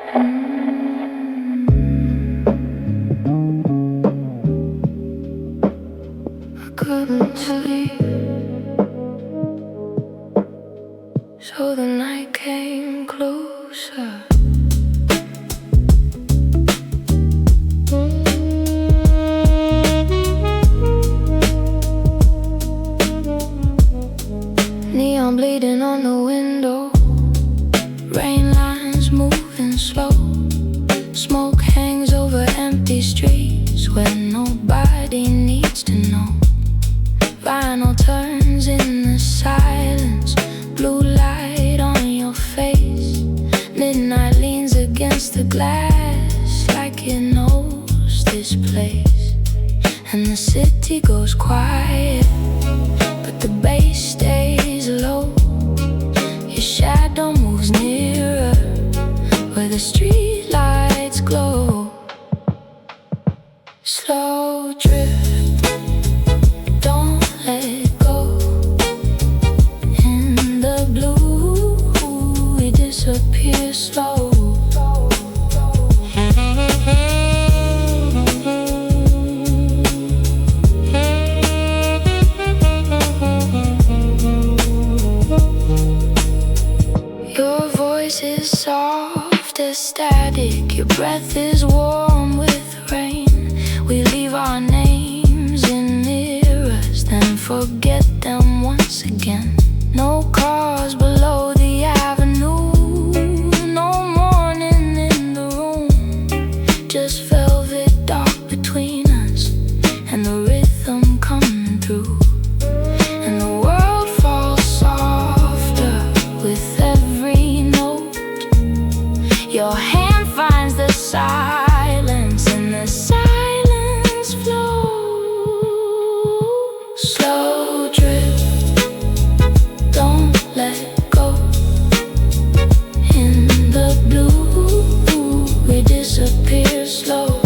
I couldn't sleep, so the night came closer. Neon bleeding on the window, rain lines moving slow. Smoke hangs over empty streets where nobody needs to know. Vinyl turns in the silence, blue light on your face. Midnight leans against the glass like it knows this place. And the city goes quiet, but the bass stays low. Your shadow moves nearer where the streetlights glow. Slow drift, don't let go. In the blue, we disappear slow. Your voice is soft as static, your breath is warm with rain. We leave our names in mirrors, then forget them once again. No cars below the avenue, no morning in the room. Just velvet dark between us and the rhythm coming through. And the world falls softer with every note. Your hand finds the silence and the silence flows. Slow drift, don't let go. In the blue, we disappear slow.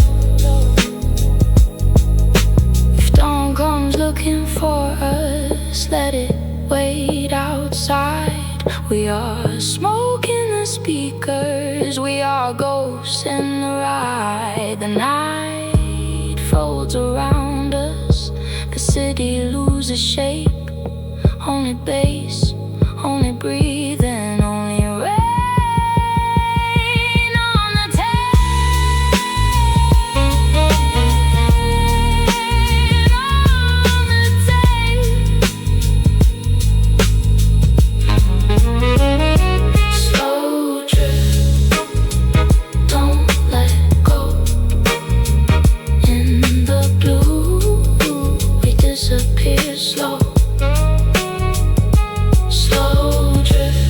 If dawn comes looking for us, let it wait outside. We are smoke in the speakers, we are ghosts in the ride. The night folds around us, the city loses shape. Only bass, only breathing, only rain on the tape. On the tape. Slow drift, don't let go. In the blue, we disappear slow. Slow drift,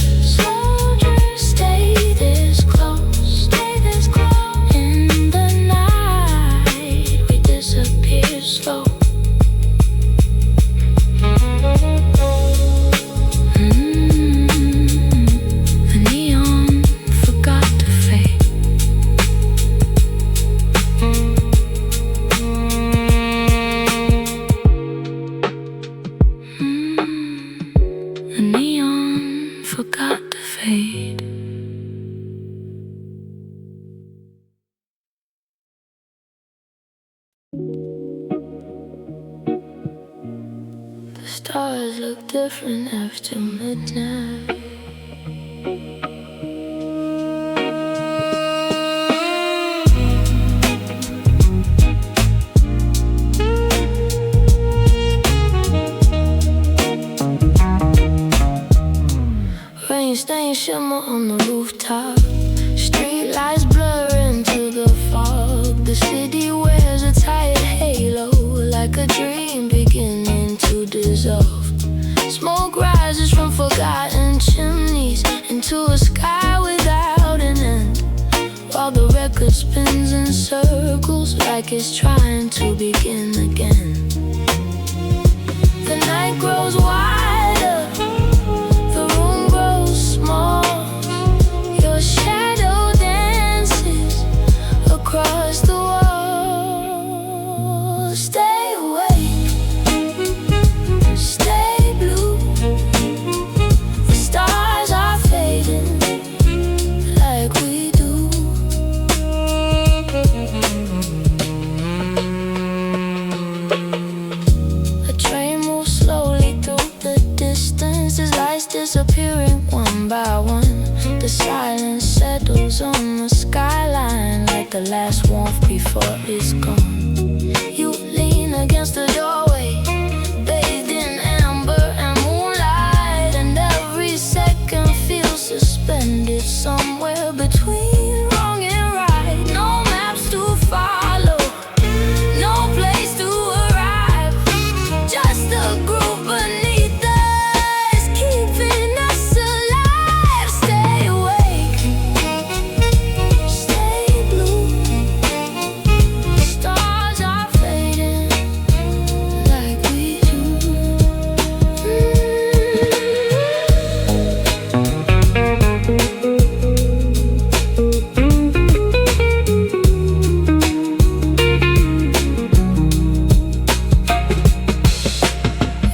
stay this close, stay this close. In the night, we disappear slow. The neon forgot to fade. The neon forgot to fade. The stars look different after midnight. Rain stains shimmer on the rooftop. Streetlights blur into the fog. The city wears a tired halo, like a dream beginning to dissolve. Smoke rises from forgotten chimneys into a sky without an end, while the record spins in circles like it's trying to begin again. The night grows wider, the room grows small. Your shadow dances across the wall. Stay awake, stay blue. The stars are fading like we do. crystals on the skyline, like the last warmth before it's gone. You lean against the doorway, bathed in amber and moonlight, and every second feels suspended somewhere between wrong and right. No maps to follow, no place to arrive, just a groove beneath us, keeping us alive. Stay awake, stay blue. Stars are fading like we do.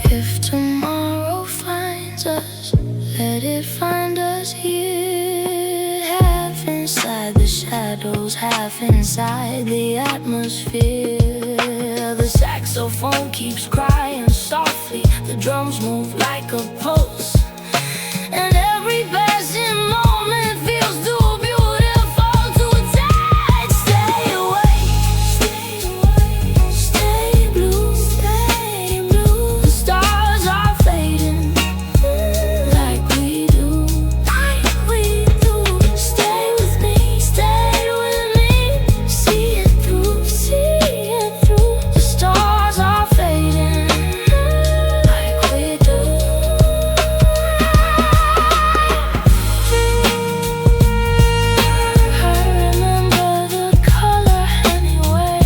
If tomorrow finds us, let it find us here, half inside the shadows, half inside the atmosphere. The saxophone keeps crying softly, the drums move like a pulse, and every passing moment feels too beautiful to touch. Stay awake, stay blue, stay blue. The stars are fading like we do, like we do. Stay with me, see it through, see it through. The stars are fading like we do. I remember the color anyway.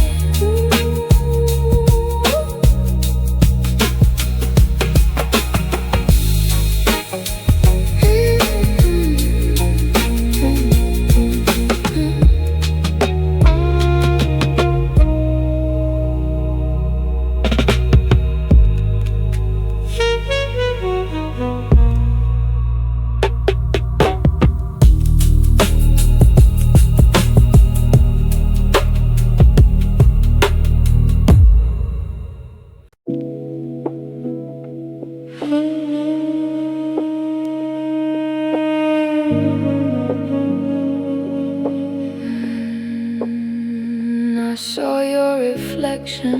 I saw your reflection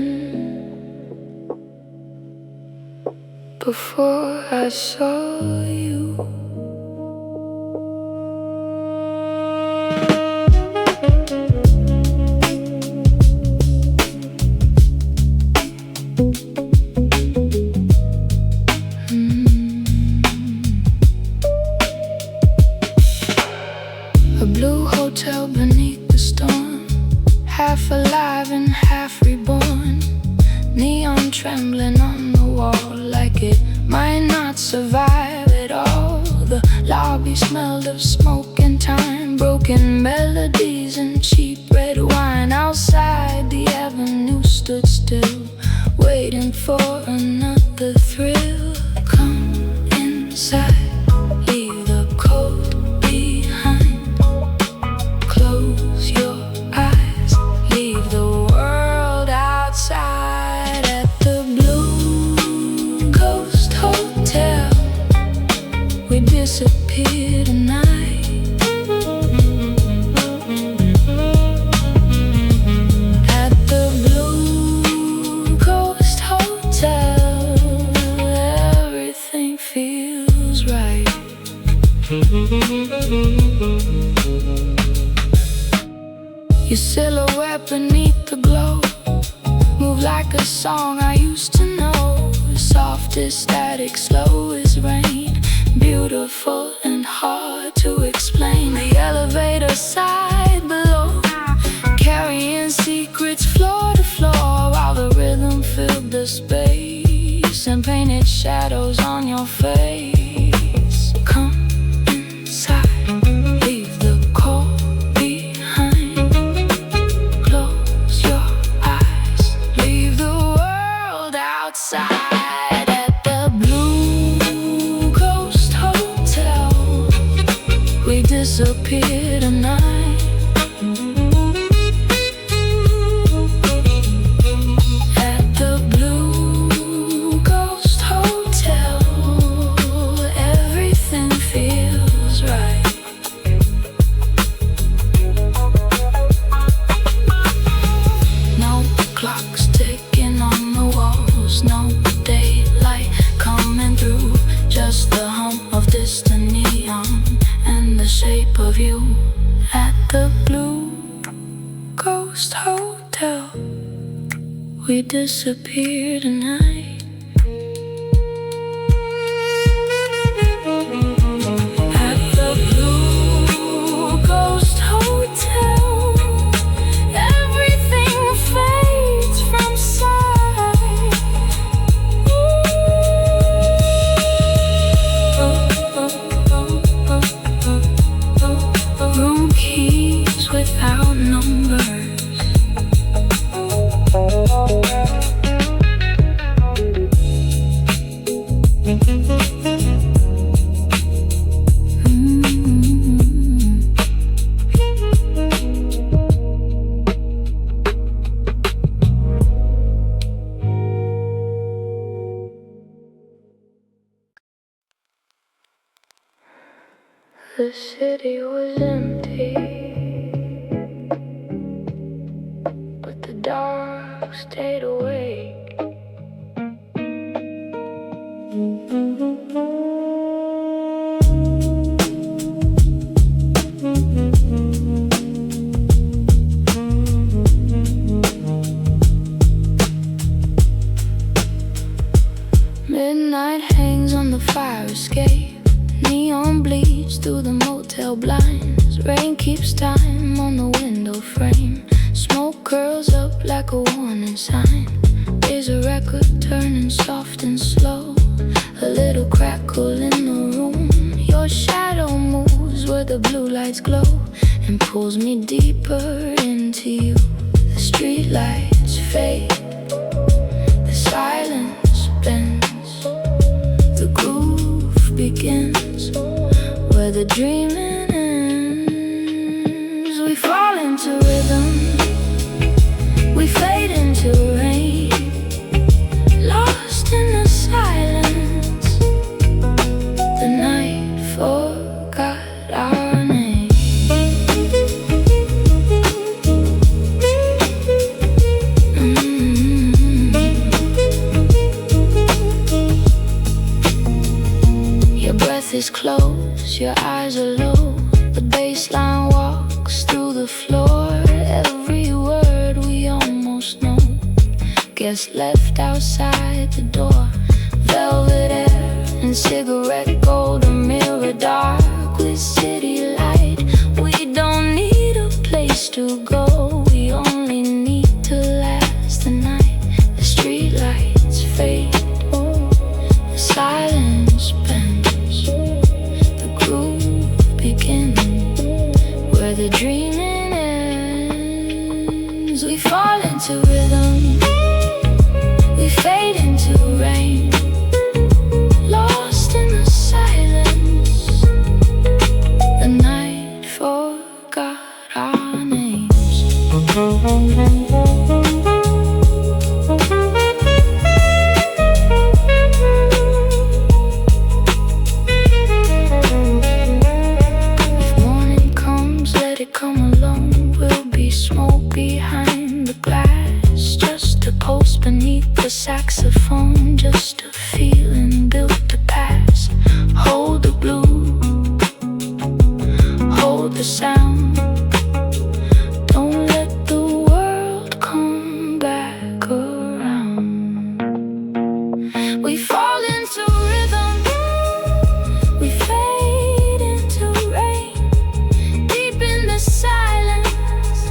before I saw you. A blue hotel beneath the storm, half alive and half reborn. Neon trembling on the wall, like it might not survive at all. The lobby smelled of smoke and time, broken melodies and cheap red wine. Outside the avenue stood still, waiting for another thrill. Come inside, leave the cold behind. Close your eyes, leave the world outside. At the Blue Coast Hotel, we disappear tonight. At the Blue Coast Hotel, everything feels right. Your silhouette beneath the glow, move like a song I used to know. Soft as static, slow as rain, beautiful and hard to explain. The elevator side below, carrying secrets floor to floor, while the rhythm filled the space and painted shadows on your face. Come inside, leave the cold behind. Close your eyes, leave the world outside. At the Blue Coast Hotel, the Blue Ghost Hotel, we disappear tonight. At the Blue Ghost Hotel, everything fades from sight. Room keys without numbers. The city was empty, but the dark stayed awake. Midnight hangs on the fire escape. Neon bleeds through the motel blinds. Rain keeps time on the window frame. Smoke curls up like a warning sign. There's a record turning soft and slow. A little crackle in the room. Your shadow moves where the blue lights glow and pulls me deeper into you. The streetlights fade, the silence bends, the groove begins where the dreaming ends. We fall into rhythm, we fade into rain, lost in the silence. The night forgot our name. Your breath is close, your eyes are low. The baseline walks through the floor. Every word we almost know gets left outside the door. Velvet air and cigarette gold, a mirror dark with city light. We don't need a place to go, we only need to last the night. The streetlights fade, the silence bends, the groove begins where the dreaming ends. We fall into rhythm, we fade into rain, lost in the silence. The night forgot our names. If morning comes, let it come alone. We'll be smoke behind the glass, just a pulse beneath the saxophone, just a feeling built to pass. Hold the blue, hold the sound. Don't let the world come back around. We fall into rhythm, we fade into rain, deep in the silence.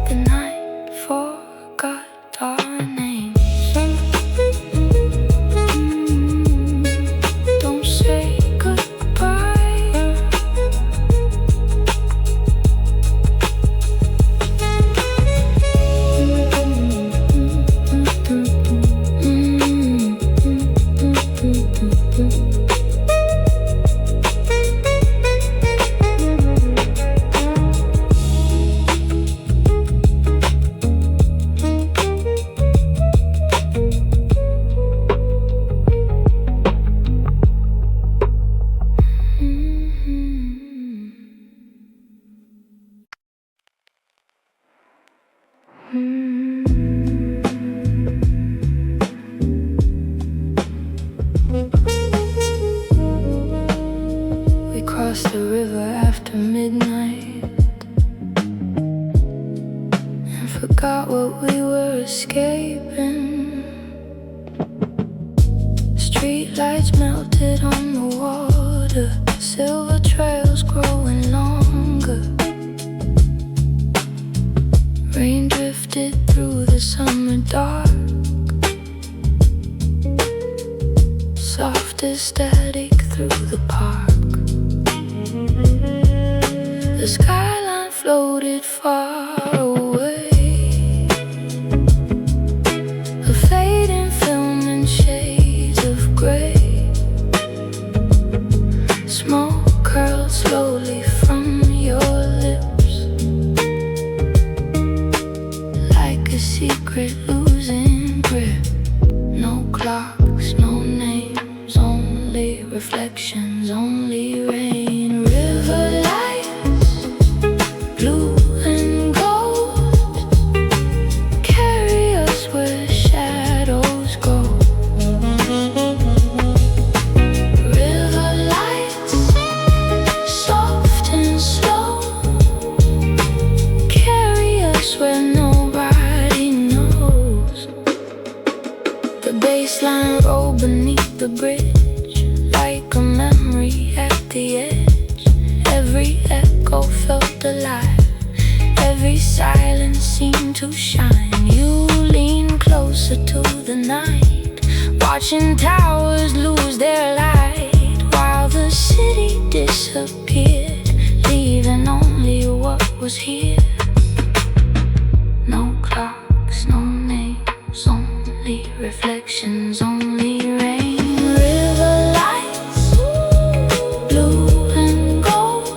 The night forgot our names. Don't say goodbye. night and forgot what we were escaping. Streetlights melted on the water, silver trails growing longer. Rain drifted through the summer dark, soft as static through the park. The skyline floated far away, a fading film in shades of gray. Smoke curled slowly from your lips, like a secret losing grip. No clocks, no names, only reflections, only rain. River lights, blue and gold, carry us where shadows go. River lights, soft and slow, carry us where nobody knows. The baseline rolled beneath the bridge, like a memory at the edge. Every echo felt alive, every silence seemed to shine. You leaned closer to the night, watching towers lose their light, while the city disappeared, leaving only what was here. No clocks, no names, only reflections, only rain. River lights, blue and gold,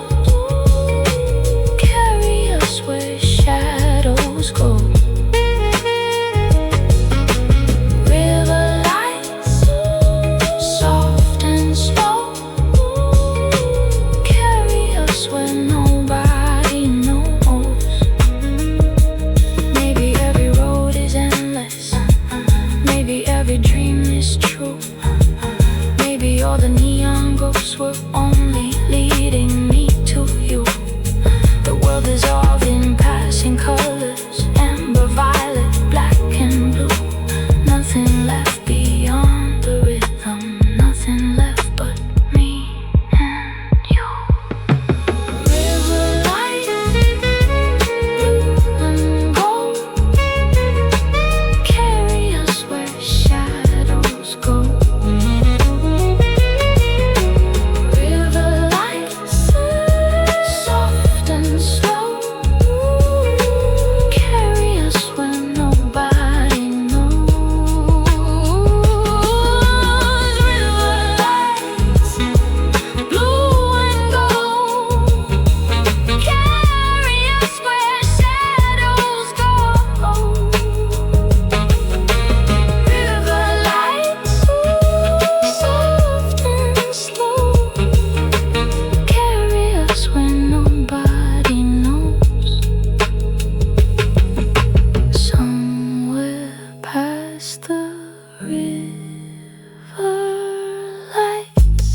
carry us where shadows go. River lights, soft and slow, carry us where nobody knows. Maybe every road is endless, maybe every dream is true. Maybe all the neon ghosts were only leading me to you. The world dissolved in passing colors, amber, violet, black and blue. Nothing left beyond the rhythm, nothing left but me and you. River lights, blue and gold, carry us where shadows go. River lights, soft and slow, carry us where nobody knows. River lights, blue and gold, carry us where shadows go. River lights, soft and slow, carry us where nobody knows. Somewhere past the river lights.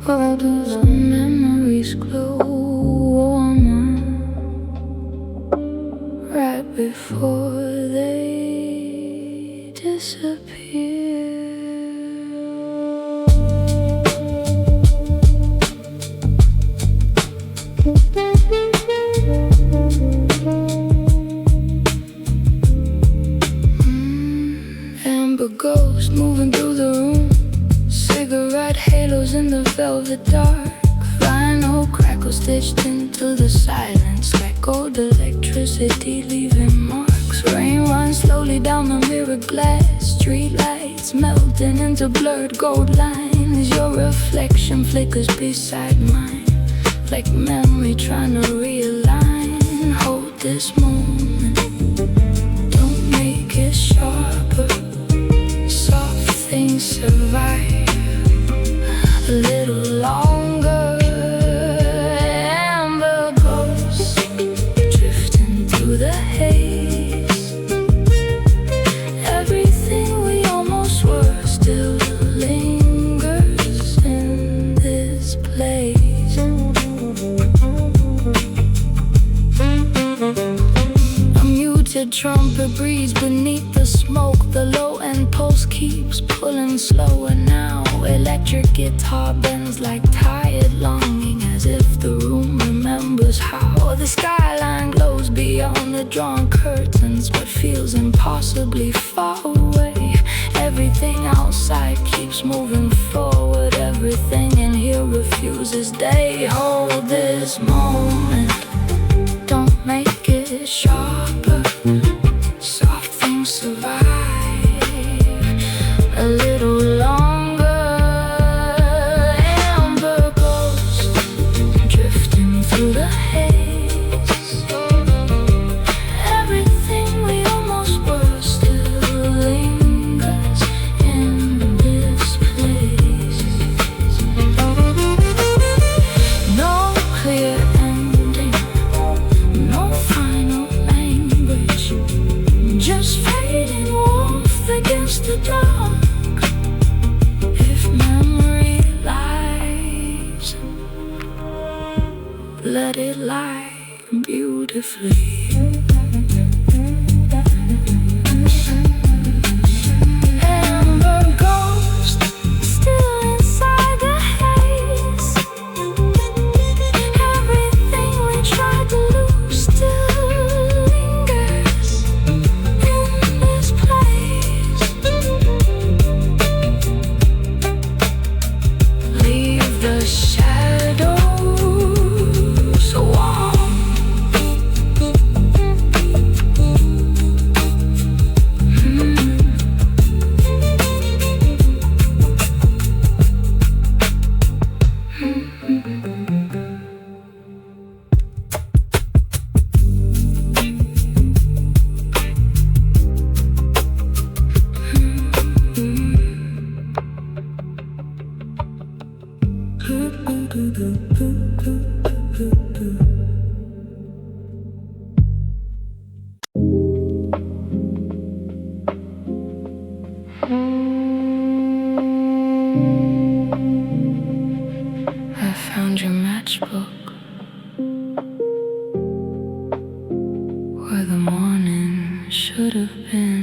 Why do some memories glow warmer right before they disappear? Amber ghosts moving through the room, cigarette halos in the velvet dark. Vinyl crackles stitched into the silence, like gold electricity leaving marks. Rain runs slowly down the mirror glass, streetlights melting into blurred gold lines. Your reflection flickers beside mine, like memory trying to realign. Hold this moment, don't make it sharper. Soft things survive, a little longer. Amber ghosts drifting through the haze. Everything we almost were still lingers in this place. A muted trumpet breathes beneath the smoke. The low-end pulse keeps pulling slower now. Electric guitar bends like tired longing, as if the room remembers how. The skyline glows beyond the drawn curtains, but feels impossibly far away. Everything outside keeps moving forward. Everything in here refuses. They hold this moment, don't make it sharper. Soft things survive a little longer. Amber ghosts drifting through the haze. Everything we almost were still lingers in this place. No clear ending, no final language, just fading warmth against the dark. If memory lies, let it lie beautifully. Amber ghost still inside the haze. Everything we tried to lose still lingers in this place. Leave the shadows warm. I found your matchbook where the morning should have been.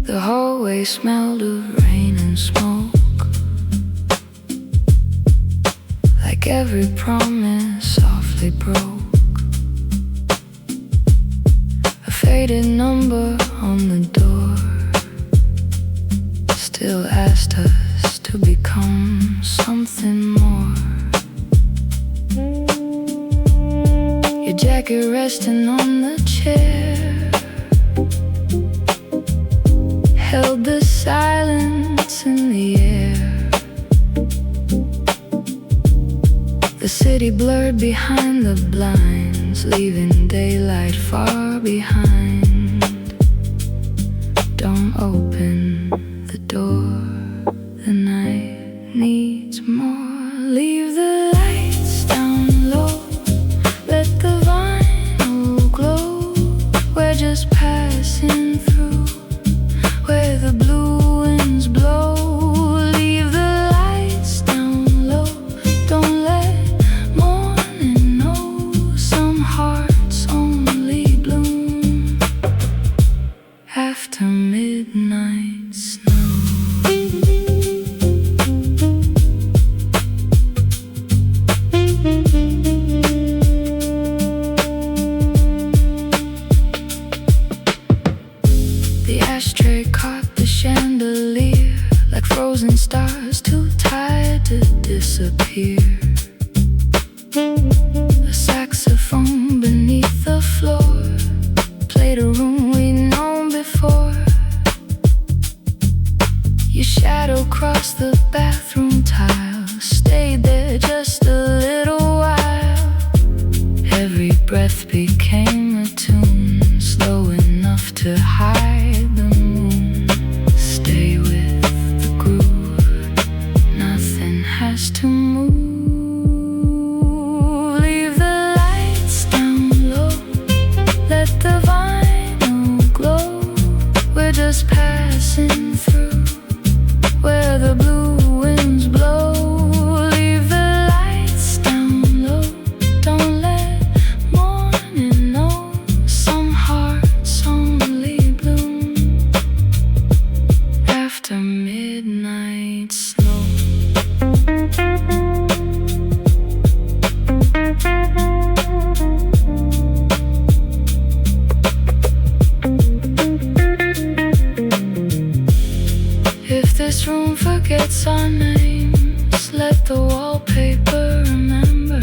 The hallway smelled of rain and smoke, like every promise softly broke. A faded number on the door still asked us to become something more. Your jacket resting on the chair held the silence in the air. The city blurred behind the blinds, leaving daylight far behind. Don't open the door, the night needs more. Leave the lights down low, let the vinyl glow. We're just passing through where the blue winds blow. Leave the lights down low, don't let morning know. Some hearts only bloom after midnight snow. The ashtray caught the chandelier like frozen stars too tired to disappear. A saxophone beneath the floor played a room we'd known before. Your shadow across the bathroom tile, stayed there just a little while. Every breath became a tune, slow enough to hide the moon. Stay with the groove, nothing has to move. Leave the lights down low, let the vinyl glow. We're just passing through where the blue winds blow. Leave the lights down low, don't let morning know. Some hearts only bloom after midnight snow. If this room forgets our names, let the wallpaper remember.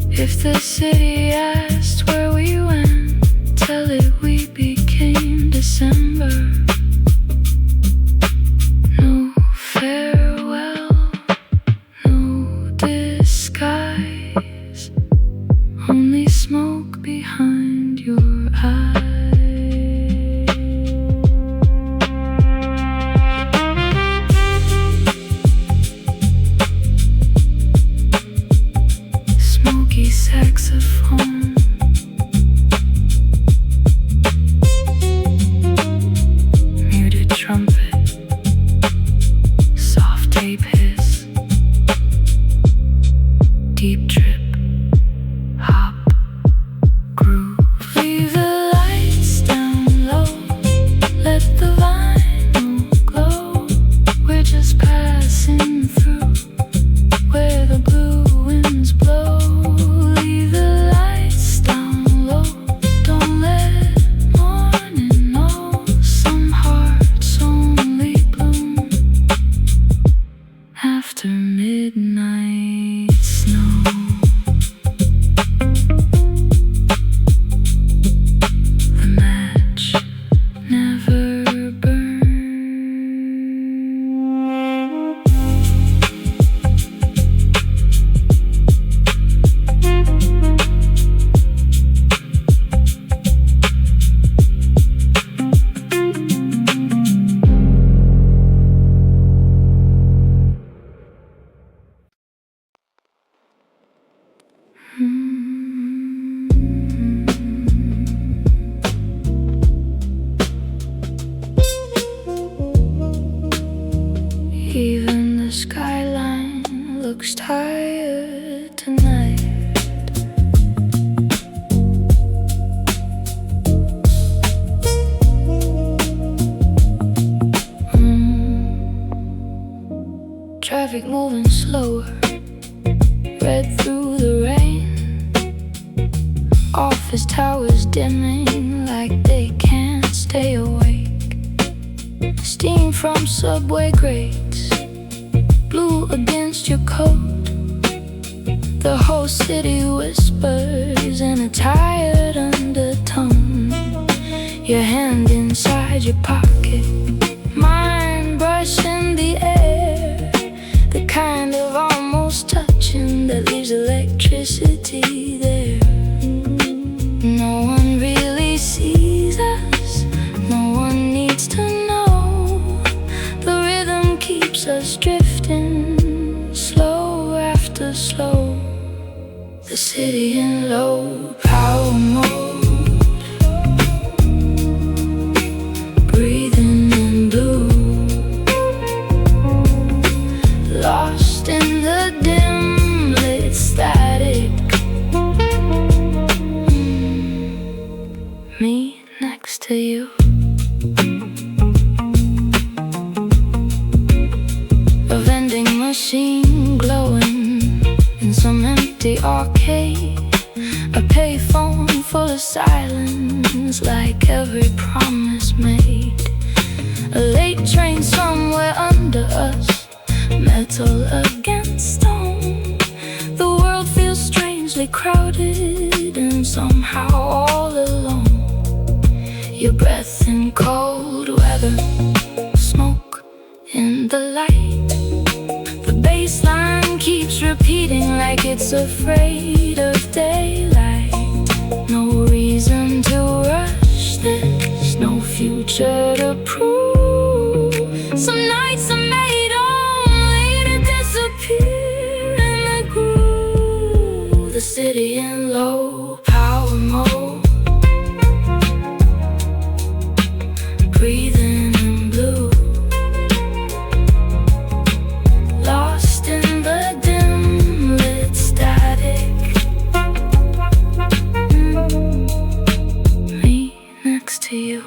If the city asked where we went, tell it we became December. No farewell, no disguise, only smoke behind your eyes. Smoky saxophone, muted trumpet, soft tape hiss, deep trip, hop, groove. Leave the lights down low, let the vinyl glow. We're just passing through where the blue winds blow. Leave the lights down low, don't let morning know. Some hearts only bloom after midnight snow. The match never burned. Even the skyline looks tired tonight. Traffic moving slower, red through the rain. Office towers dimming like they can't stay awake. Steam from subway grates, blue against your coat. The whole city whispers in a tired undertone. Your hand inside your pocket, mind brushing the air, the kind of almost touching that leaves electricity there. No one really sees us, no one needs to know. The rhythm keeps us drifting, slow after slow. The city in low power mode, breathing in blue, lost in the dim lit static. Me next to you, a vending machine glowing in some empty arcade, a payphone full of silence like every promise made. A late train somewhere under us, metal against stone. The world feels strangely crowded and somehow all alone. your breath in cold weather, smoke in the light. The bass line keeps repeating like it's afraid of daylight. No reason to rush, there's no future to prove. Some nights are made only to disappear in the groove. The city in low power mode, breathing in blue, lost in the dim lit static. Me next to you.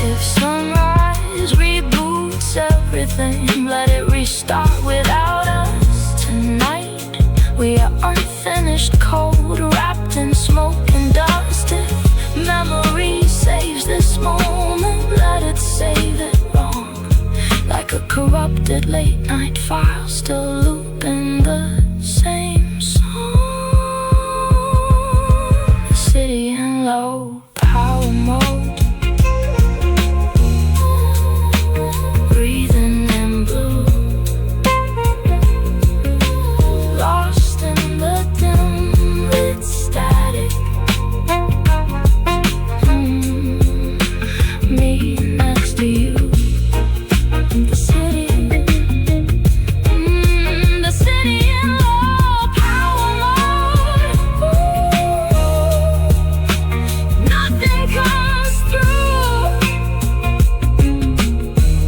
If sunrise reboots everything, let it restart without us. Tonight we are unfinished code, wrapped in smoke and dust. If memory saves this moment, let it save it wrong. Like a corrupted late night file, still looping the same song. The city in low power mode, breathing in blue, lost in the dim lit static. Me next to you. The city in low power mode. Nothing comes through.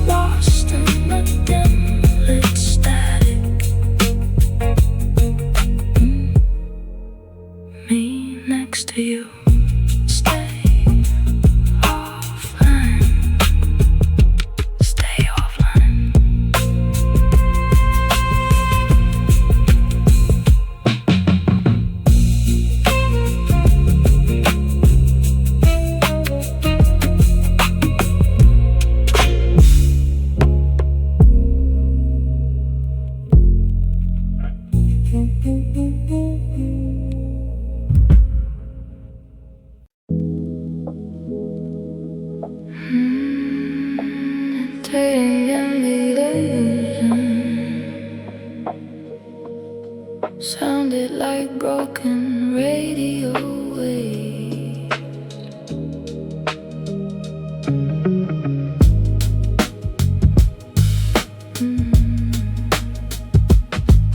Lost in the dim lit static. Me next to you. Stay offline. Stay offline. Trading in the illusion sounded like broken radio waves.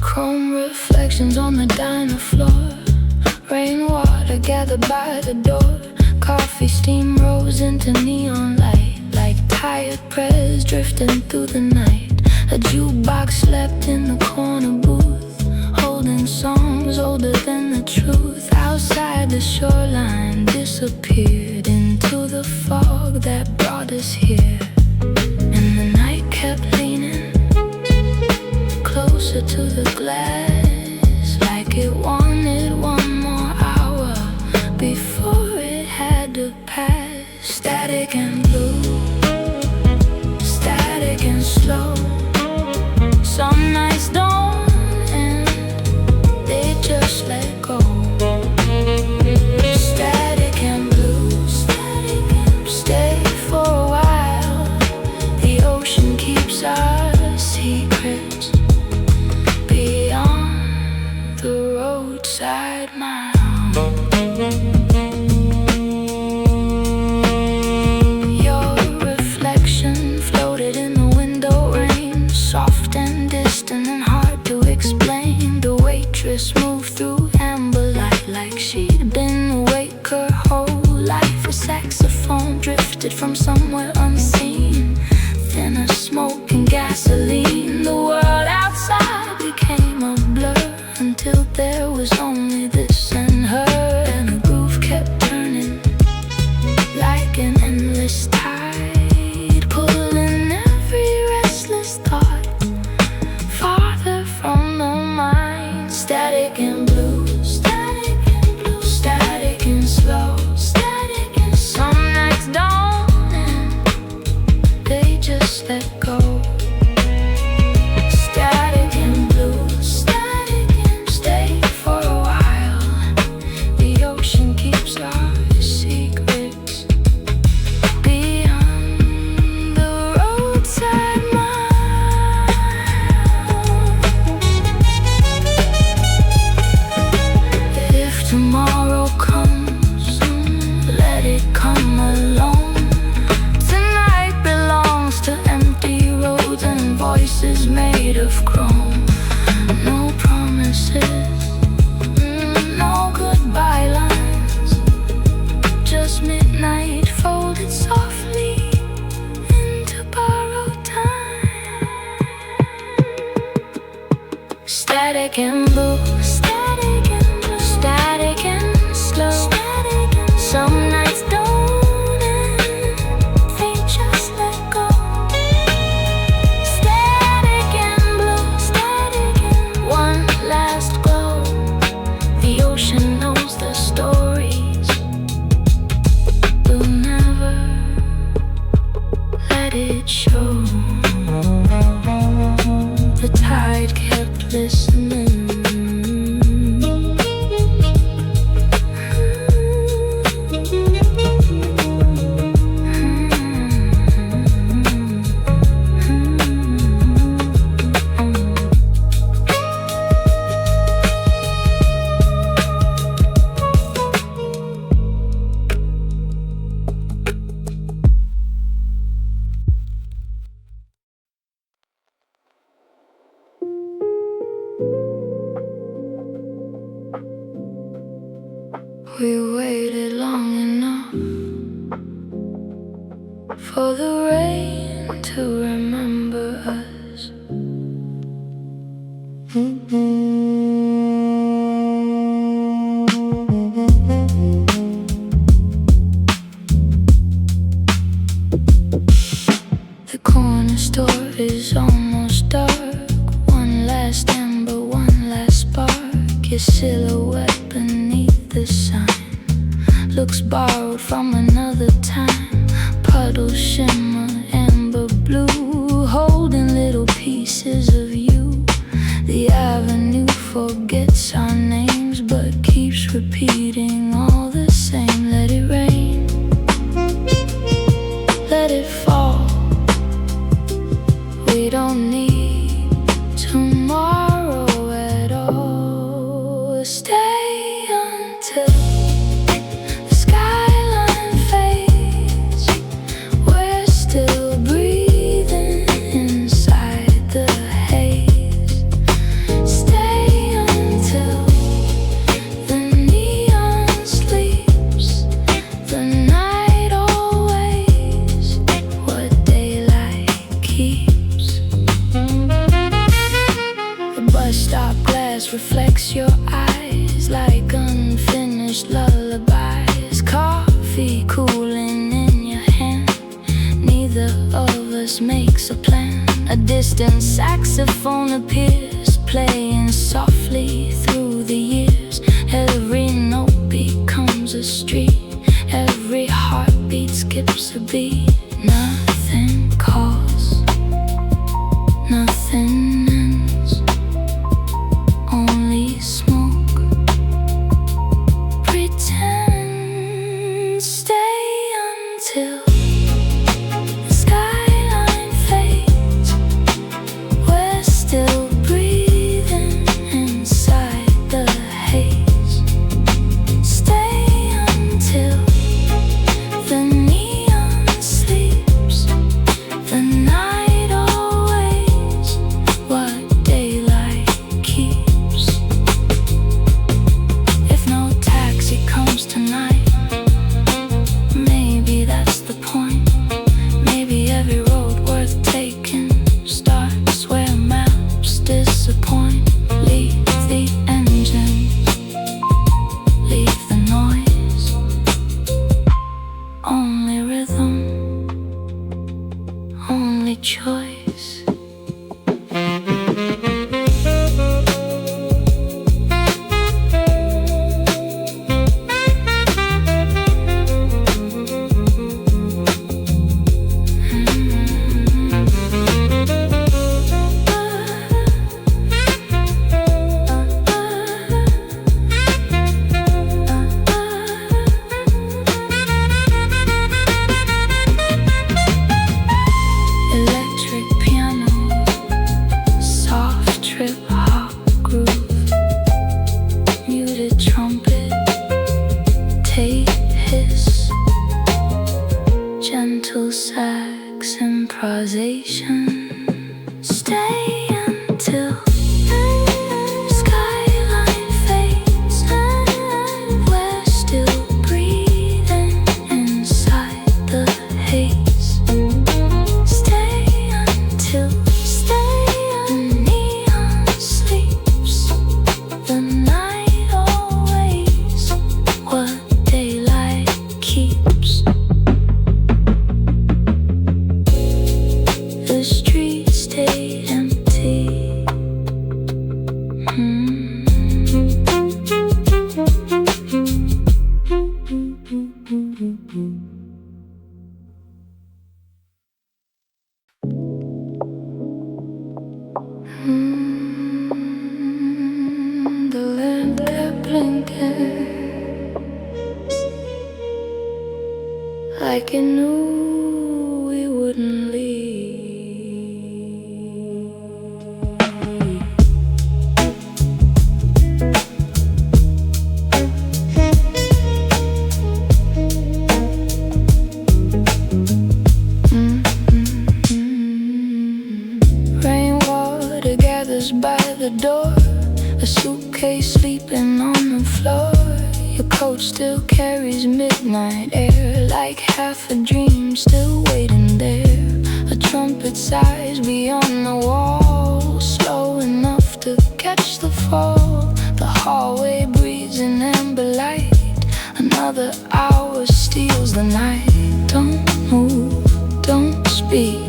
Chrome reflections on the diner floor, rainwater gathered by the door. Coffee steam rose into neon light, like tired prayers drifting through the night. A jukebox slept in the corner booth, holding songs older than the truth. Outside the shoreline disappeared into the fog that brought us here. And the night kept leaning closer to the glass, like it wanted one more hour before it had to pass. Static and blue, static and slow. Some nights don't end, they just let go. Static and blue, static and stay for a while. The ocean keeps our secrets beyond the roadside mile. Your reflection floated in the window rain, soft and distant and hard to explain. The waitress moved through amber light like she'd been awake her whole life. A saxophone drifted from somewhere unseen, thinner smoke and gasoline. The world outside became a blur until there was only this and her. And the groove kept turning like an endless tide, pulling every restless thought farther from the mind. Static and blue, static and blue, static and slow, static and some nights don't end, fade softly into borrowed time. Static and blue, static and blue, static and slow. Some nights don't end, they just let go. Static and blue, static and one last glow. The ocean knows the stories, we'll never let it show. The tide kept listening. We waited long enough for the rain to remember us. The corner store is almost dark. One last ember, one last spark. Your silhouette beneath the sun looks borrowed from another time. Puddles shimmer amber blue, holding little pieces of you. The avenue forgets our names but keeps repeating all the same. Let it rain, let it fall. We don't need tomorrow at all. Stay until the skyline fades. We're still breathing inside the haze. Stay until the neon sleeps. The night always what daylight keeps. The bus stop glass reflects your eyes like unfinished lullabies. Coffee cooling in your hand, neither of us makes a plan. A distant saxophone appears, playing softly through the years. Every note becomes a street, every heartbeat skips a beat. Nothing calls, nothing ends, only smoke. Pretend, stay until the skyline fades. We're still breathing inside the haze. Stay until the neon sleeps. The night always what daylight keeps. If no taxi comes tonight, maybe that's the point. Maybe every road worth taking starts where maps disappoint. Leave the engines, leave the noise. Only rhythm, only choice. Electric like it knew we wouldn't leave. Rainwater gathers by the door, a suitcase sleeping on the floor. Your coat still carries midnight air, like half a dream still waiting there. A trumpet sighs beyond the wall, slow enough to catch the fall. The hallway breathes in amber light, another hour steals the night. Don't move, don't speak,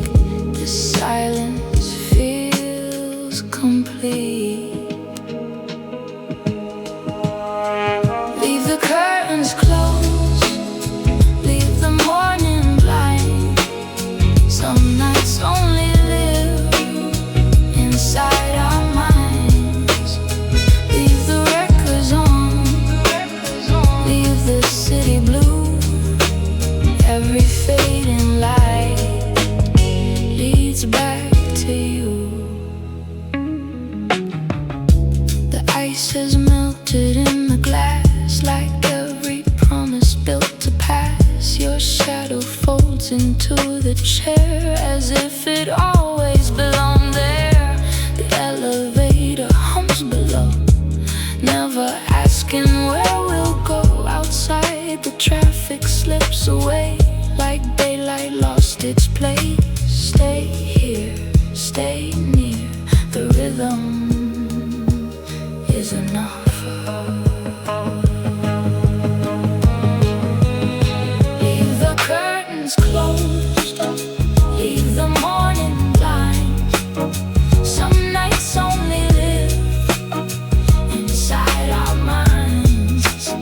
this silence feels complete. Leave the curtains closed, leave the morning blind. Some nights only live inside our minds. Leave the records on, leave the city blue. Every fading light leads back to you. The ice has melted in the glass, like every promise built to pass. Your shadow folds into the chair as if it always belonged there. The elevator hums below, never asking where we'll go. Outside the traffic slips away, like daylight lost its place. Stay here, stay near, the rhythm is enough. Leave the curtains closed, leave the morning blind. Some nights only live inside our minds.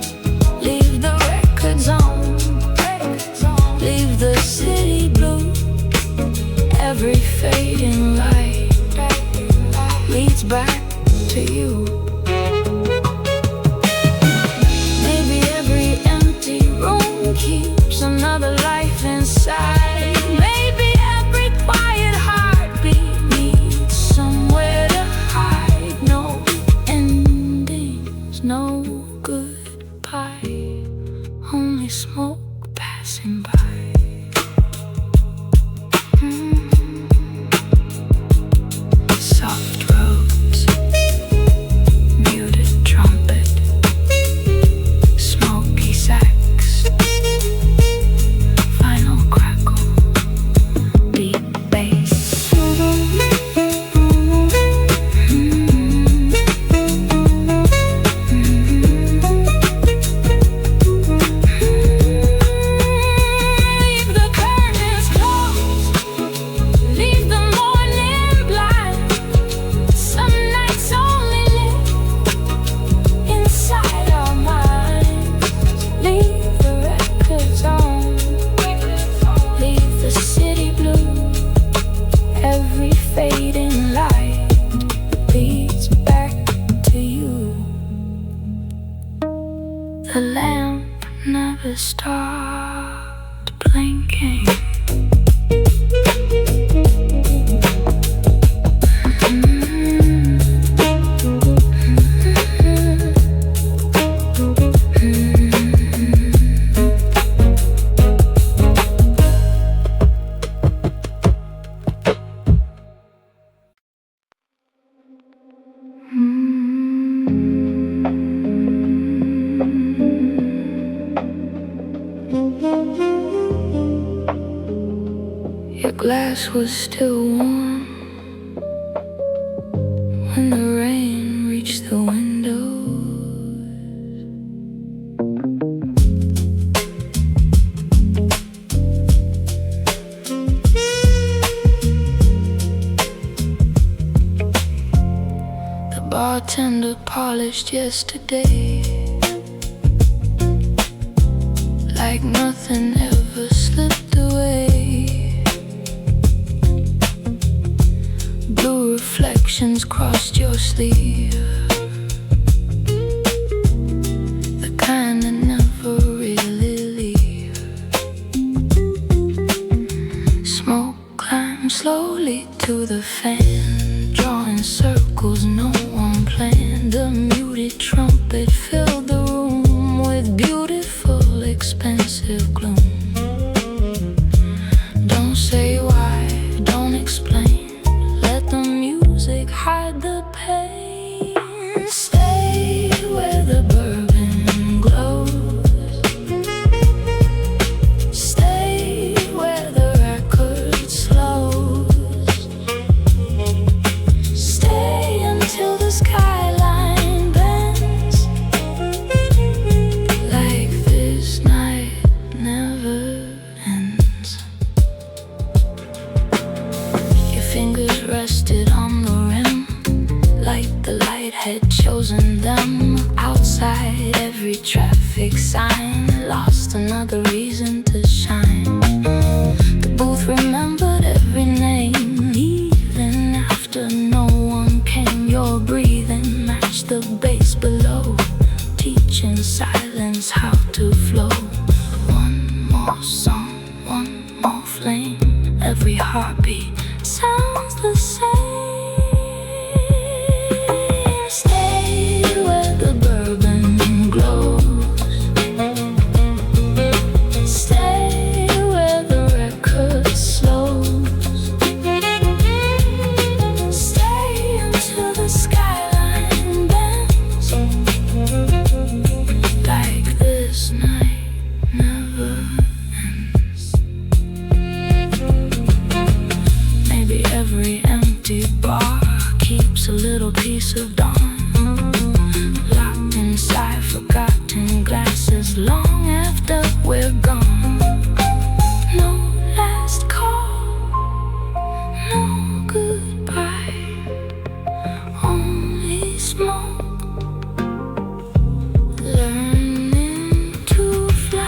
Leave the records on, leave the city blue. Every fading light leads back to you. Maybe every empty room keeps another life inside. Maybe every quiet heartbeat needs somewhere to hide. No endings, no goodbye, only smoke passing by. Soft roads, muted trumpet, smoky sax, final crackle, deep bass. Leave the curtains closed, leave the morning blind. Some nights only live inside our minds. Leave the records on, leave the city blue. Every fading light leads back to you. The lamp never stopped blinking. Your glass was still warm when the rain reached the windows. The bartender polished yesterday, like nothing ever slipped away. Blue reflections crossed your sleeve, the kind that never really leave. slowly to the fan, drawing circles no one planned. A muted trumpet filled the room with beautiful, expensive gloom. Don't say why, don't explain, let the music hide the pain. Stay where the bourbon glows, stay where the record slows, stay until the skyline bends. Like this night never ends. Your fingers rested on the rim, like the light had chosen them. Outside every traffic sign lost another reason to shine. The booth remembered every name, even after no one came. Your breathing matched the bass below, teaching silence how to flow. One more song, one more flame, every heartbeat sounds the same. Stay where the bourbon glows, stay where the record slows, stay until the skyline bends. Like this night never ends. Maybe every empty bar keeps a little piece of dawn, locked inside forgotten glasses long after we're gone. No last call, no goodbye, only smoke, learning to fly.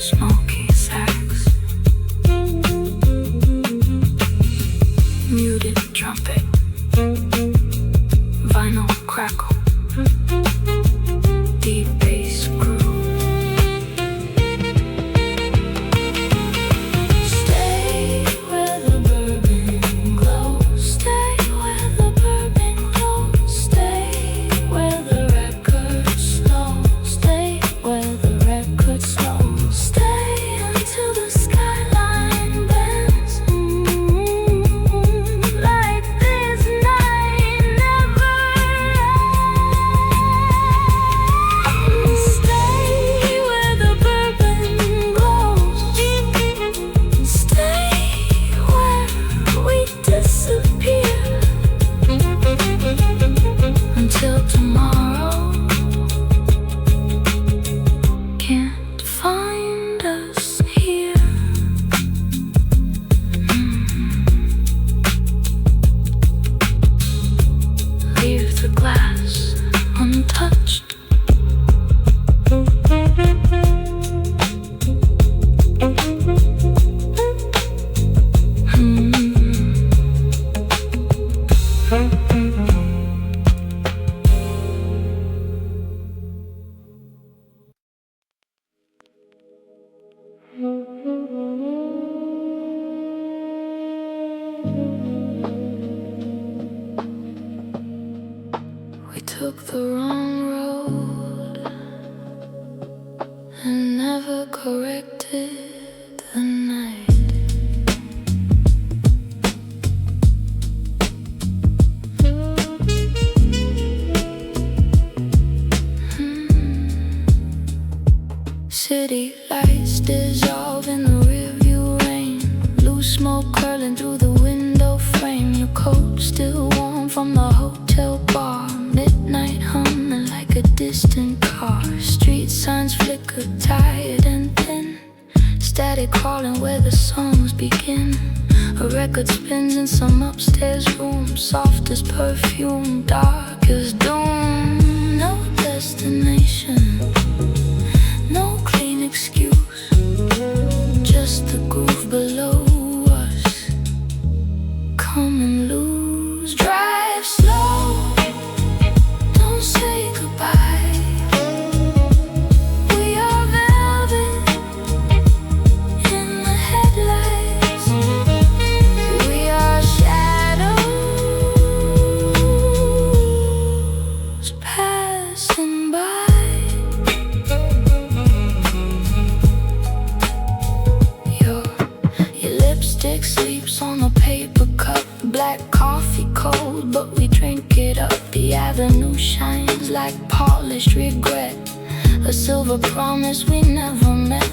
Smoky sax, muted trumpet, vinyl crackle, deep bass groove. Stay where the bourbon glows, stay where the bourbon glows, stay where the record slows, stay where the record slows, stay until the skyline bends. Like this night never ends. Stay where the bourbon glows, stay where we disappear until tomorrow can't find us here. Leave the glass untouched. We took the wrong road and never corrected the night. City lights dissolve in the rearview rain, loose smoke curling through the window frame. Your coat still warm from the hotel bar, midnight humming like a distant car. Street signs flicker tired and thin, static crawling where the songs begin. A record spins in some upstairs room, soft as perfume, dark as doom. No destination, no clean excuse, just the groove below us. Come and lose, drive slow, don't say goodbye. The avenue shines like polished regret, a silver promise we never met.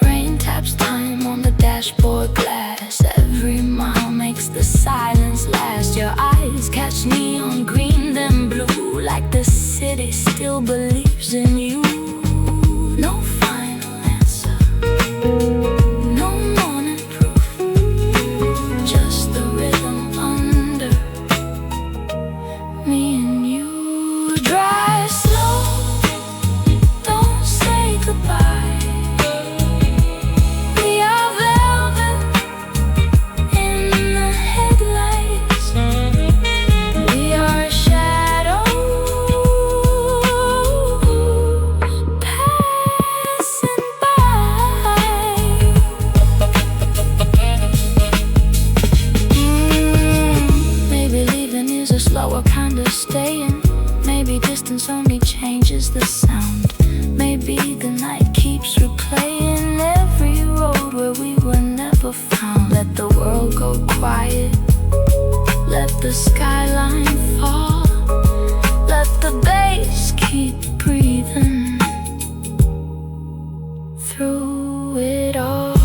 Rain taps time on the dashboard glass. Every mile makes the silence last. Your eyes catch neon green then blue, like the city still believes in you. No final answer, no morning proof, just the rhythm under me and you. Drive slow, don't say goodbye. We are velvet in the headlights. We are shadows passing by. Maybe leaving is a slower kind of staying. Maybe distance only changes the sound. Maybe the night keeps replaying every road where we were never found. Let the world go quiet, let the skyline fall, let the bass keep breathing through it all.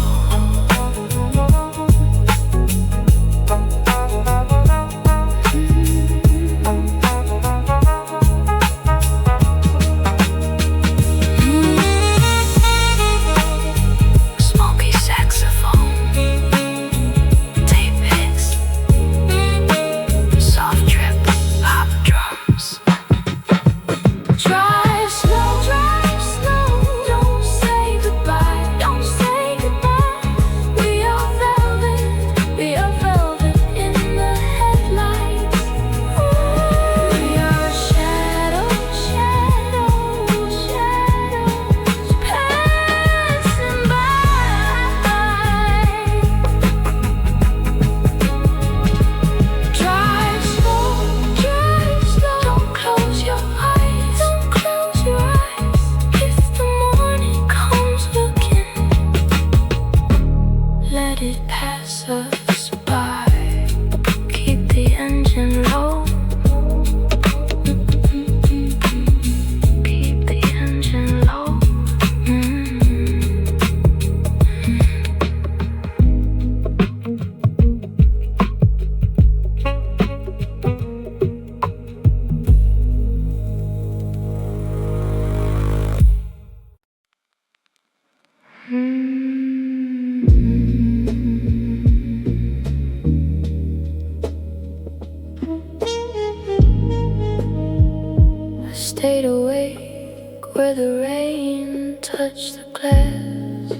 Smoky saxophone, tape hits, soft trip, pop drums. Drive slow, don't say goodbye, don't say goodbye. We are velvet in the headlights. We are shadows passing by. Drive slow, don't close your eyes, don't close your eyes. If the morning comes looking, let it pass us by. Keep the engine low, keep the engine low. I stayed awake where the rain touched the glass.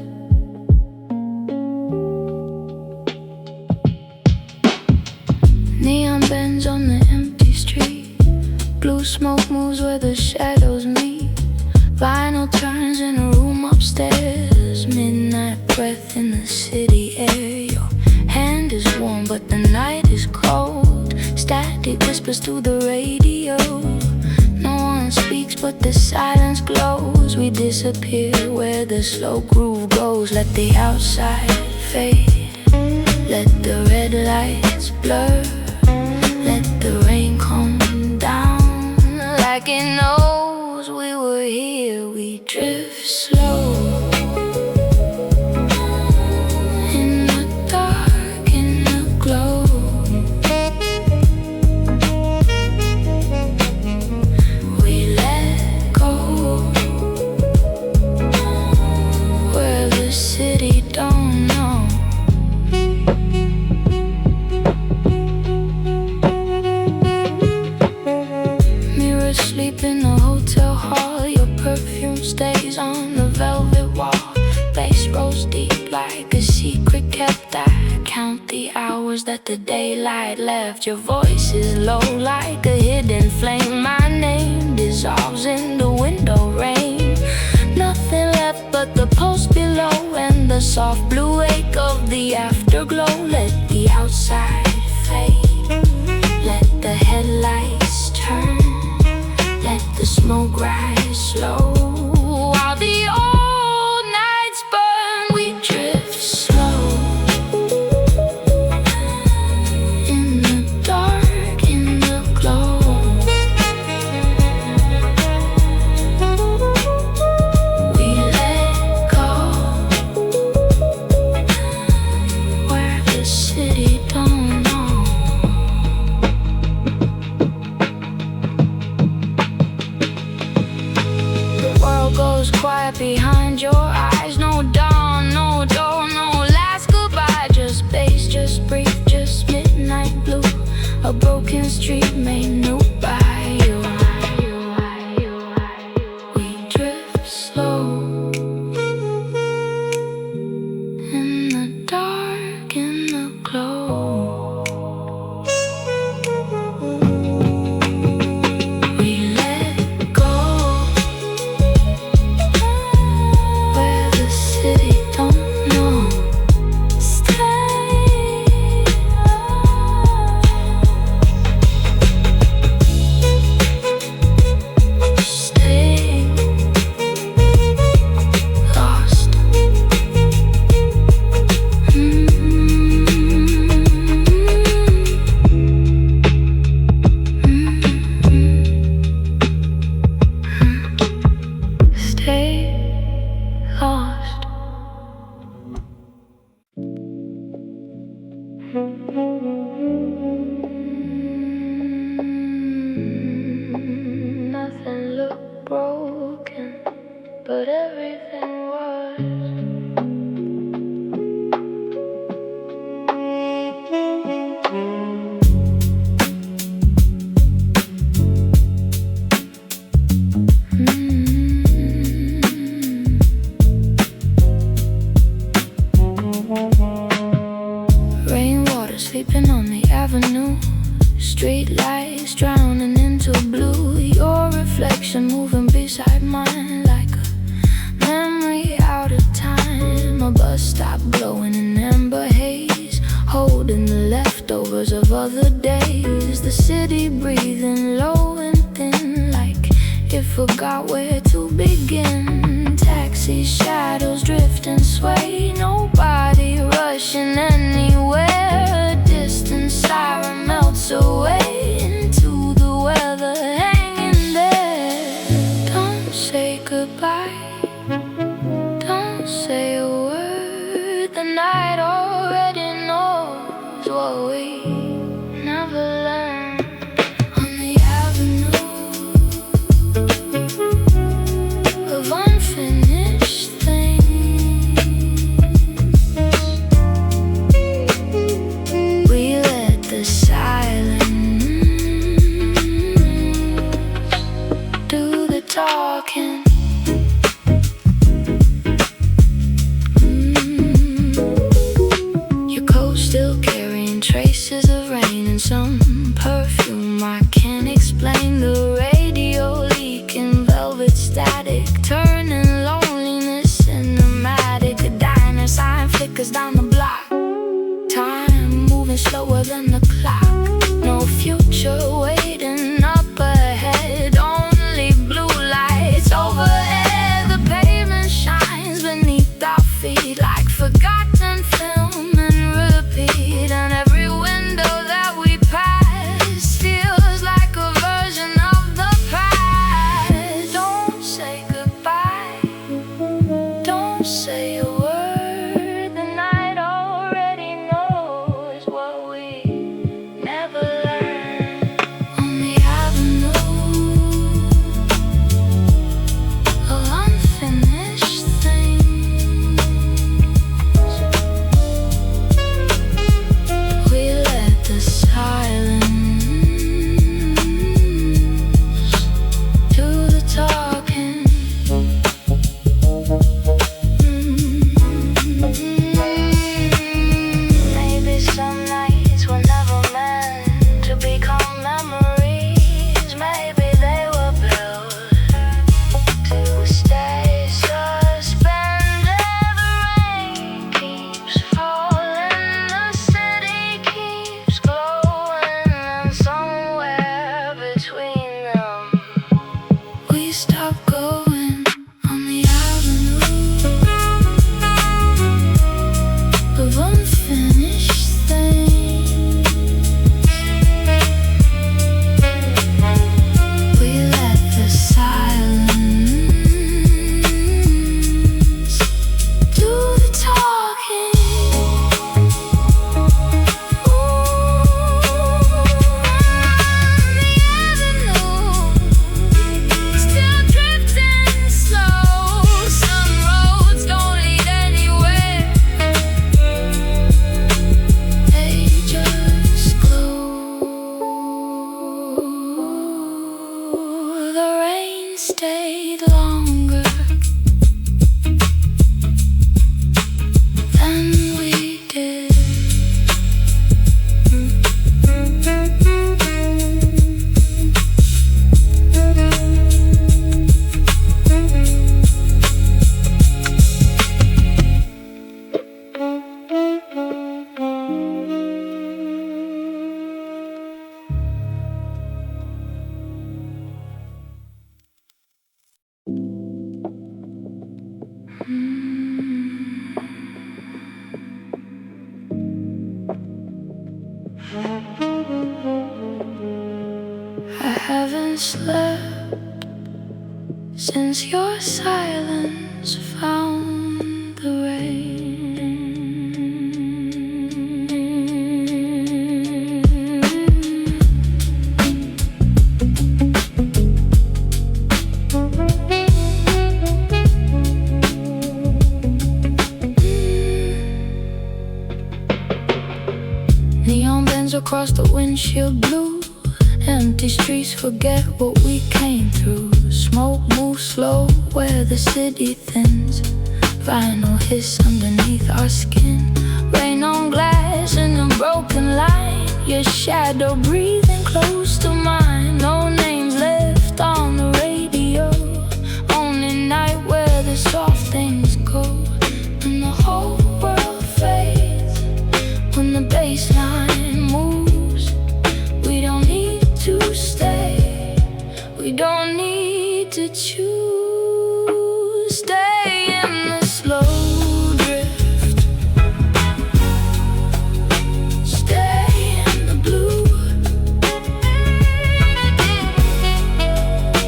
Neon bends on the empty street. Blue smoke moves where the shadows meet. Vinyl turns in a room upstairs. Midnight breath in the city air. Your hand is warm but the night is cold. Static whispers through the radio. No one speaks but the silence glows. We disappear where the slow groove goes. Let the outside fade, let the red lights blur. Let the rain come down like it knows we were here. We drift slow in the dark, in the glow. We let go where the city don't know. Mirrors sleep in the hotel hall. Your perfume stays on the velvet wall. Bass rolls deep like a secret kept. I count the hours that the daylight left. Your voice is low like a hidden flame. My name dissolves in the window rain. Nothing left but the post below and the soft blue wake of the afterglow. Let the outside fade, let the headlights turn, let the smoke rise slow. While the old nights burn, we drift slow in the dark, in the glow. silhouette behind your eyes. No dawn, no door, no last goodbye. Just bass, just brief, just midnight blue. A broken street made new by you. We drift slow in the dark, in the glow. We let go where the city don't know. Nothing looked broken, but everything was. Rainwater sweeping on the avenue. Streetlights drowning into blue. Your reflection moving beside mine like a memory out of time. A bus stop glowing in amber haze, holding the leftovers of other days. The city breathing low and thin, like it forgot where to begin. Taxi shadows drift and sway, nobody rushing anywhere. A distant siren melts away into the weather, hanging there. Don't say goodbye, don't say a word. The night already knows what we never learned. On the avenue of unfinished things, we let the silence do the talking. haven't slept since your silence found the rain. Neon bends across the windshield blue. Empty streets forget what we came through. Smoke moves slow where the city thins. Vinyl hiss underneath our skin. Rain on glass in a broken line. Your shadow breathing close to mine. No names left on the radio. Only night where the soft things go. And the whole world fades when the bass line moves. We don't need to stay, we don't need to choose. Stay in the slow drift, stay in the blue.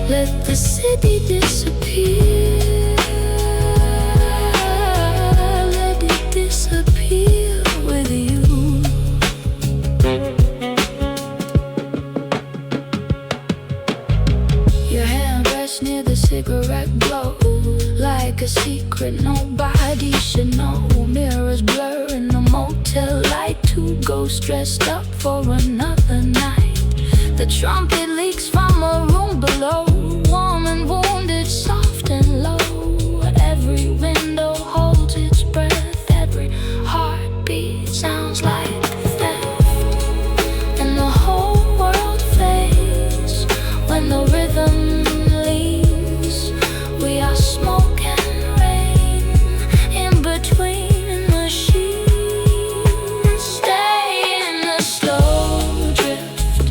Let the city disappear, let it disappear with you. Your hand rests near the cigarette glow, like a secret nobody should know. Mirrors blur in the motel light. Two ghosts dressed up for another night. The trumpet leaks from a room below, warm and wounded, soft and low. Every window holds its breath, every heartbeat sounds like theft. And the whole world fades when the rhythm leaves. We are smoke and rain in between machines. Stay in the slow drift,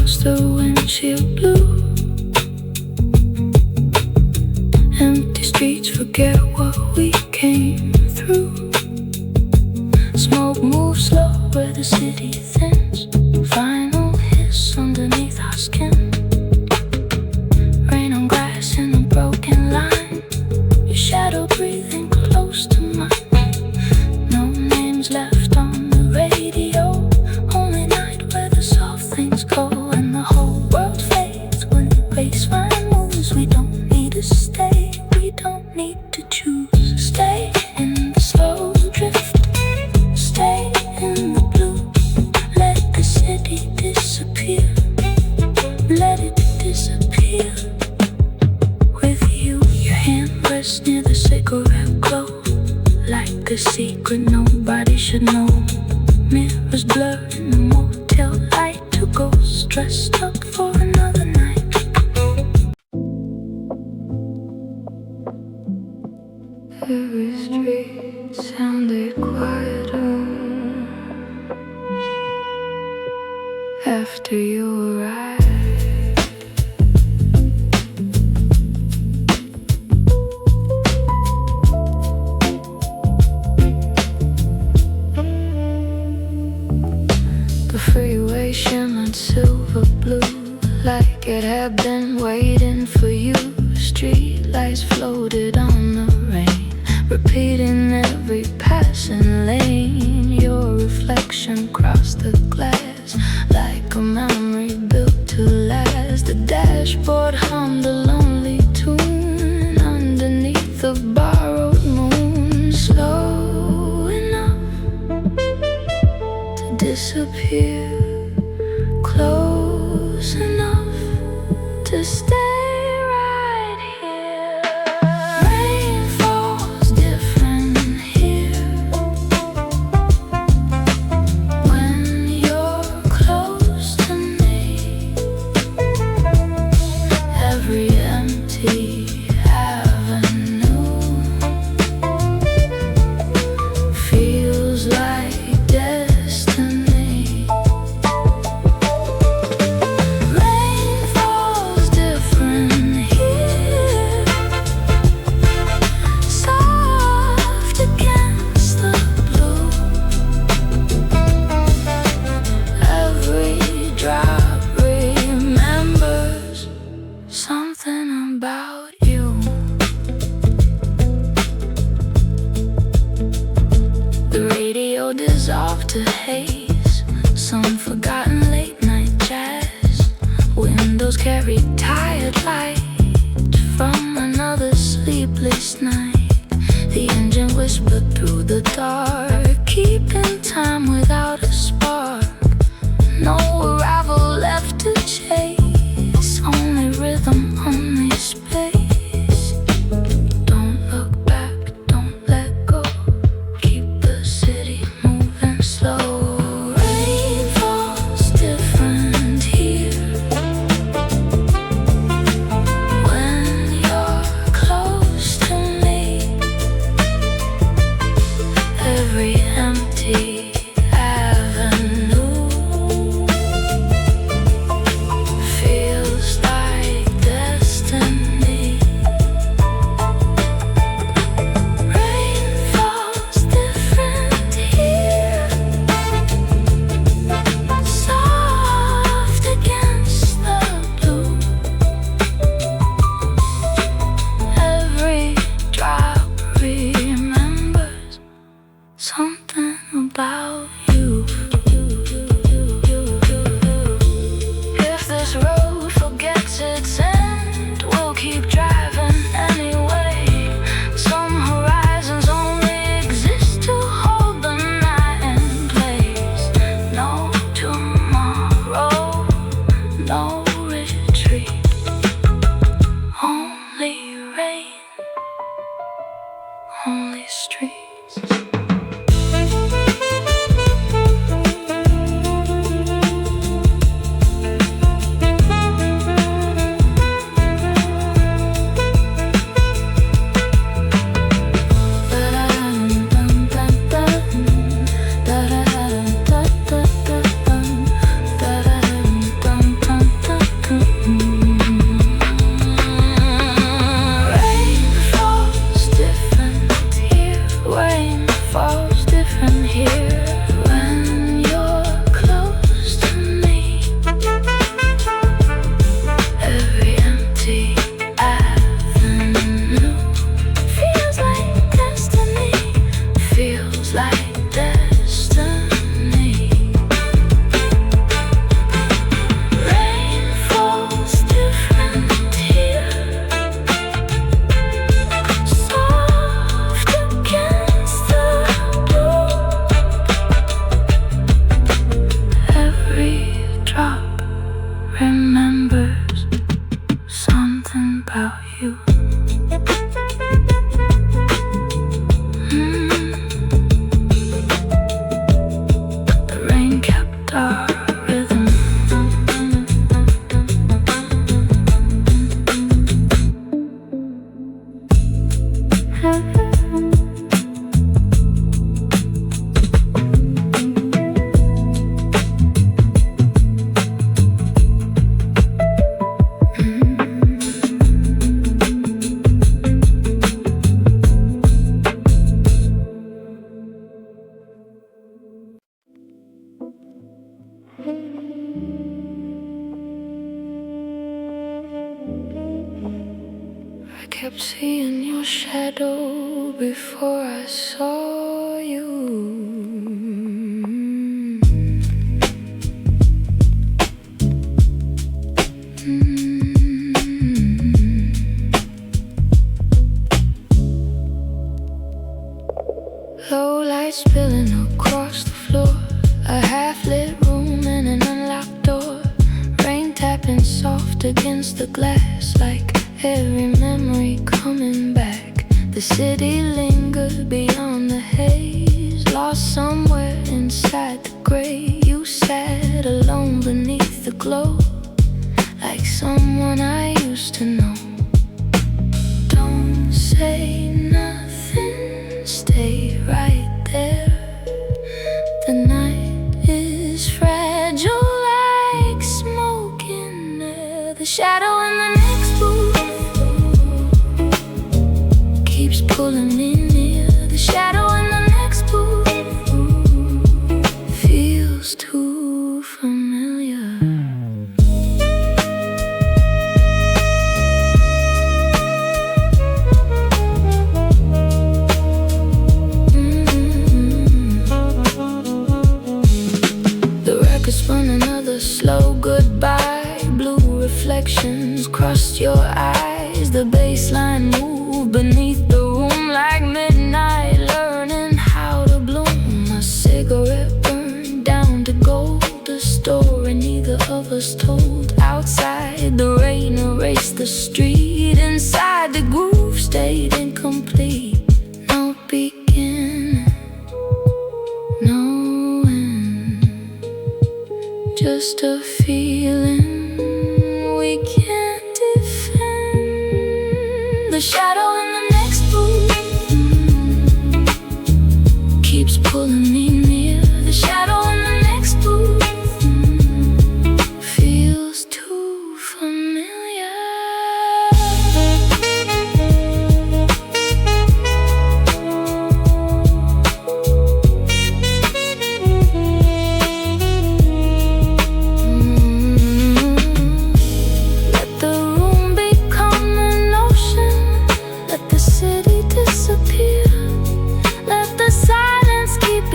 across the windshield blue. Empty streets forget what we came through. Smoke moves slow where the city thins. Final hiss underneath our skin. Rain on glass in a broken line. Your shadow breathing close to mine. No names left on the radio. Only night where the soft things go. And the whole world fades when the baseline moves. We don't need to stay, we don't need to choose. Stay in the slow drift, stay in the blue. Let the city disappear, let it disappear with you. Your hand rests near the cigarette glow, like a secret nobody should know. Mirrors blur in the motel light. Two ghosts dressed up for another night. Every street sounded quieter after you arrived. The freeway shimmered silver blue, like it had been waiting for you. Streetlights floated on the rain, repeating every passing lane. Your reflection crossed the glass, like a memory built to last. The dashboard hummed a lonely tune underneath the borrowed moon. Slow enough to disappear, close enough to stay. Dissolved to haze, some forgotten late night jazz. Windows carried tired light from another sleepless night. The engine whispered through the dark, keeping time without a spark. No arrival left to chase, only rhythm, only space. Don't look back, don't let go, keep the city moving slow. Rain falls different here when you're close to me. Every empty avenue feels like destiny. Rain falls different here, soft against the blue. Every drop remembers something about you. If this road forgets its end, we'll keep driving anyway. Some horizons only exist to hold the night in place. No tomorrow, no retreat, only rain, only streets. star rhythm. I kept seeing your shadow before I saw you. Low light spilling across the floor, a half-lit room and an unlocked door. Rain tapping soft against the glass, like every memory coming back. The city lingered beyond the haze, lost somewhere inside the gray. You sat alone beneath the glow, like someone I used to know. Don't say nothing, stay right there. The night is fragile like smoke in air. The shadow in the next booth keeps pulling me near. The shadow in the next booth feels too familiar. Spun another slow goodbye. Blue reflections crossed your eyes. The baseline moved beneath the room like midnight, learning how to bloom. A cigarette burned down to gold. The story neither of us told. Outside, the rain erased the street. Inside, the groove stayed incomplete. No beginning, no end, just a feeling we can't defend. The shadow in the next booth keeps pulling me near. The shadow in the next booth feels too familiar.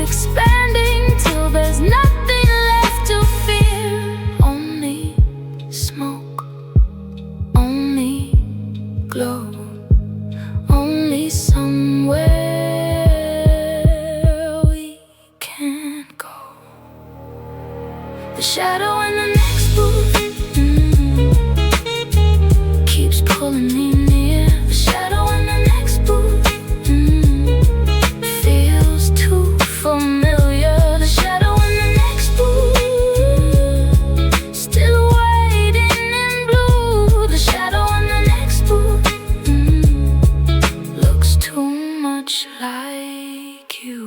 Expanding till there's nothing left to fear. Only smoke, only glow, only somewhere we can't go. The shadow in the next booth keeps pulling me near. The shadow in the next booth feels too familiar. The shadow in the next booth still waiting in blue. The shadow in the next booth looks too much like you.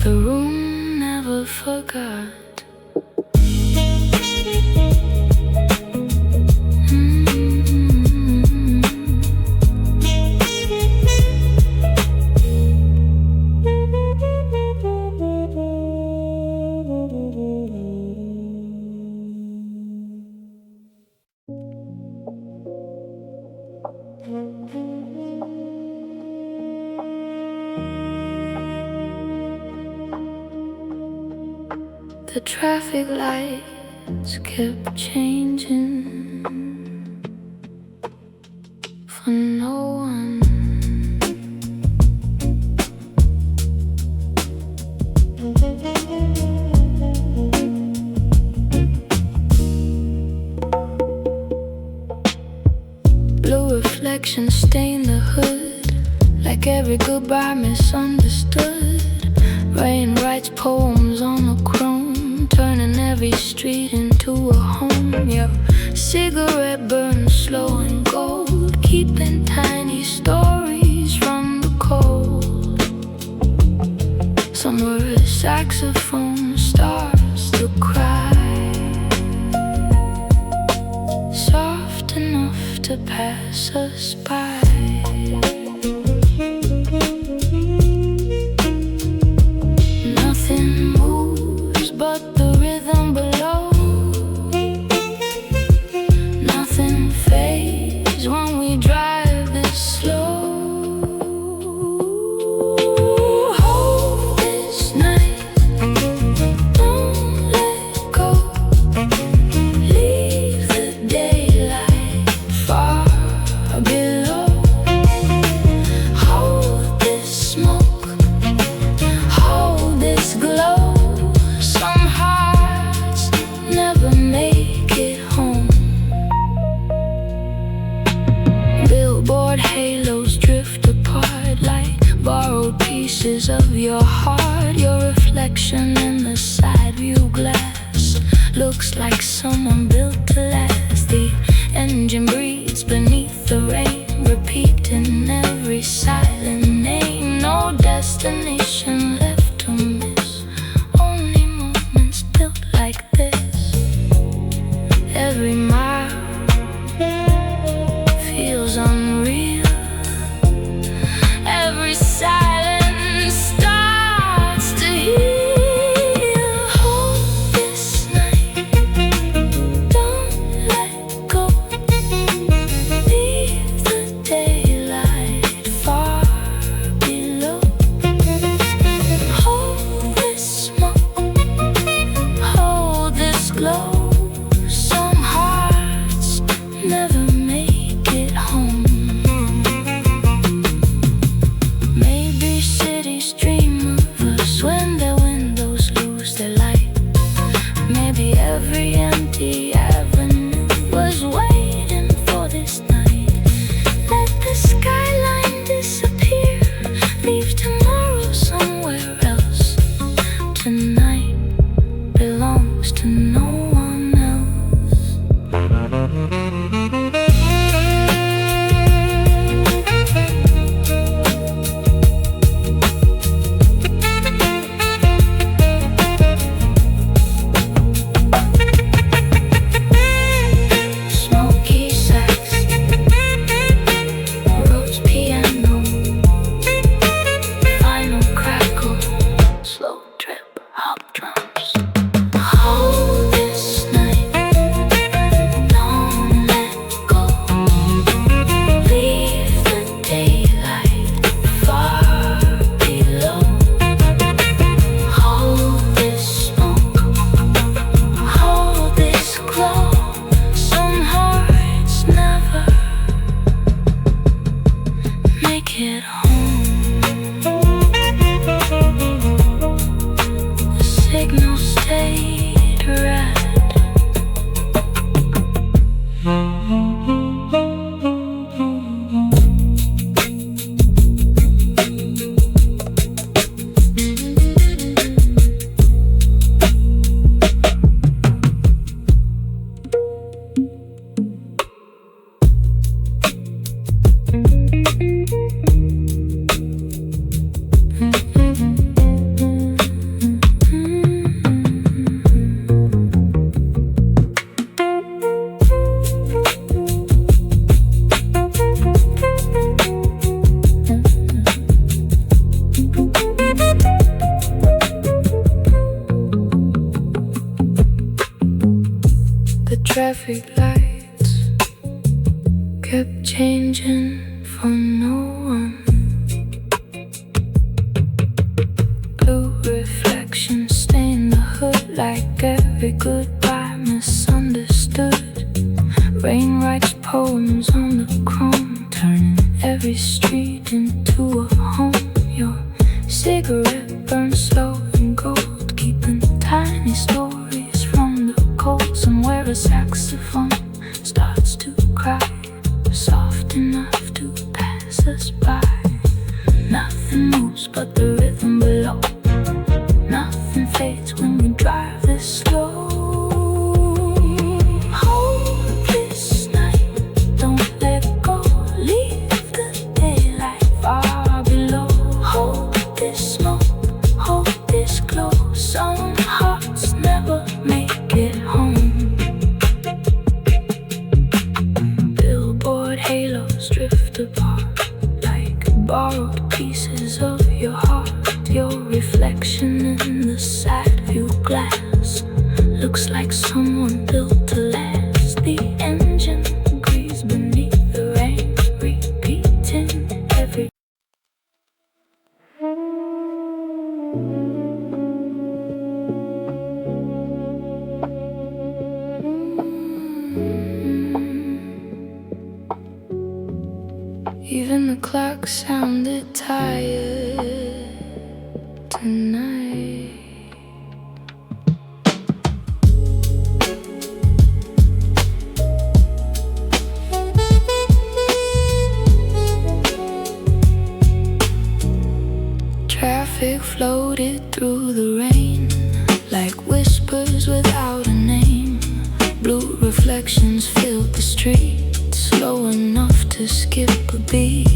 The room never forgot. The traffic lights kept changing for no one. Blue reflections reflections stain the hood, like every goodbye misunderstood. Rain writes poems on the chrome, turning every street into a home. Your cigarette burns slow and gold, keeping tiny stories from the cold. Somewhere a saxophone starts to cry, soft enough to pass us by. Nothing moves but the rhythm below. Nothing fades when we drive this slow. Hold this night, don't let go. Leave the daylight far below. Hold this smoke, hold this glow. Some hearts never make it home. Billboard halos drift apart like borrowed pieces of your heart. Your reflection in the side view glass looks like someone built to last. The engine breathes beneath the rain, repeating every silent name. No destination left to miss, only moments built like this. Every mile feels unreal. Every silence starts to heal. Hold this night, don't let go. Leave the daylight far below. Hold this smoke, hold this glow. Some hearts never make it home. Maybe cities dream of us when their windows lose their light. Maybe every empty avenue was waiting for this night. Let the skyline disappear, leave tomorrow somewhere else. Tonight belongs to no one else. Smoky sax, Rhodes piano, final crackle, slow drip, hop drums. Hold this night, don't let go. Leave the daylight far below. Hold this smoke, hold this glow. Some hearts never make it home. The signal stayed red. The traffic lights kept changing for no one. Blue reflections stain the hood like every goodbye misunderstood. Rain writes poems on the chrome, turning every street into a home. Your cigarette burns slow and gold, keeping tiny stories from the cold. Somewhere a saxophone starts to cry, soft enough borrowed pieces of your heart. Your reflection in the side view glass looks like someone built to last. The engine agrees beneath the rain, repeating every. Even the clock sounded tired tonight. Traffic floated through the rain like whispers without a name. Blue reflections filled the street, slow enough to skip a beat.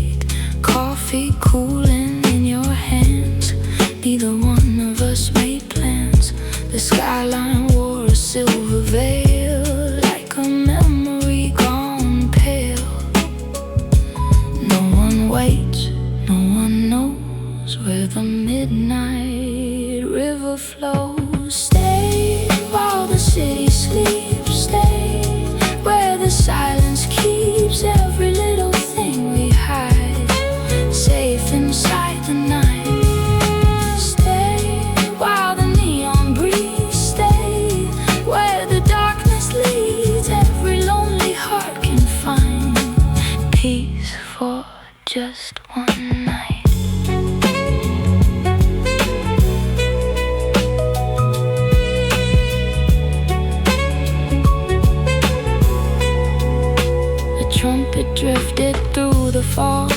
Coffee cooling in your hands, neither one of us made plans. The skyline wore a silver veil, like a memory gone pale. No one waits, no one knows where the midnight river flows. Stay while the city sleeps, stay where the silence keeps every little thing we hide safe inside the night. Stay while the neon breathes, stay where the darkness leads. Every lonely heart can find peace for just one night. Trumpet drifted through the fog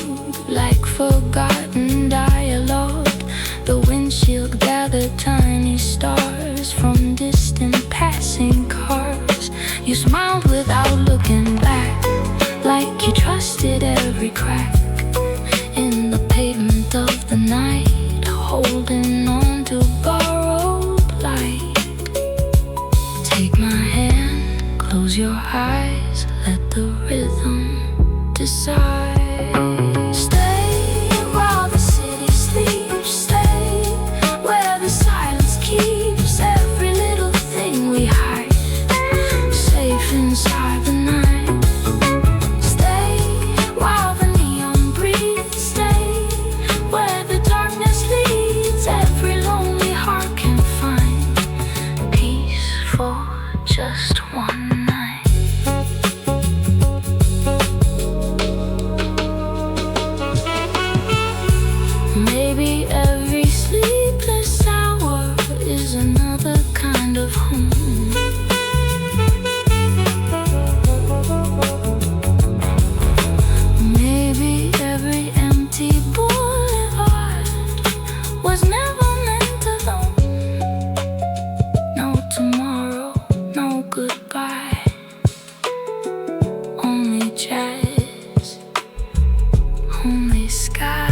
like forgotten dialogue. The windshield gathered tiny stars from distant passing cars. You smiled without looking back, like you trusted every crack in the pavement of the night, holding on to borrowed light. Take my hand, close your eyes, let the rhythm decide. Stay while the city sleeps, stay where the silence keeps every little thing we hide safe inside the night. Stay while the neon breathes, stay where the darkness leads. Every lonely heart can find peace for just one night. Maybe every sleepless hour is another kind of home. Maybe every empty boulevard was never meant alone. No tomorrow, no goodbye, only jazz, only sky.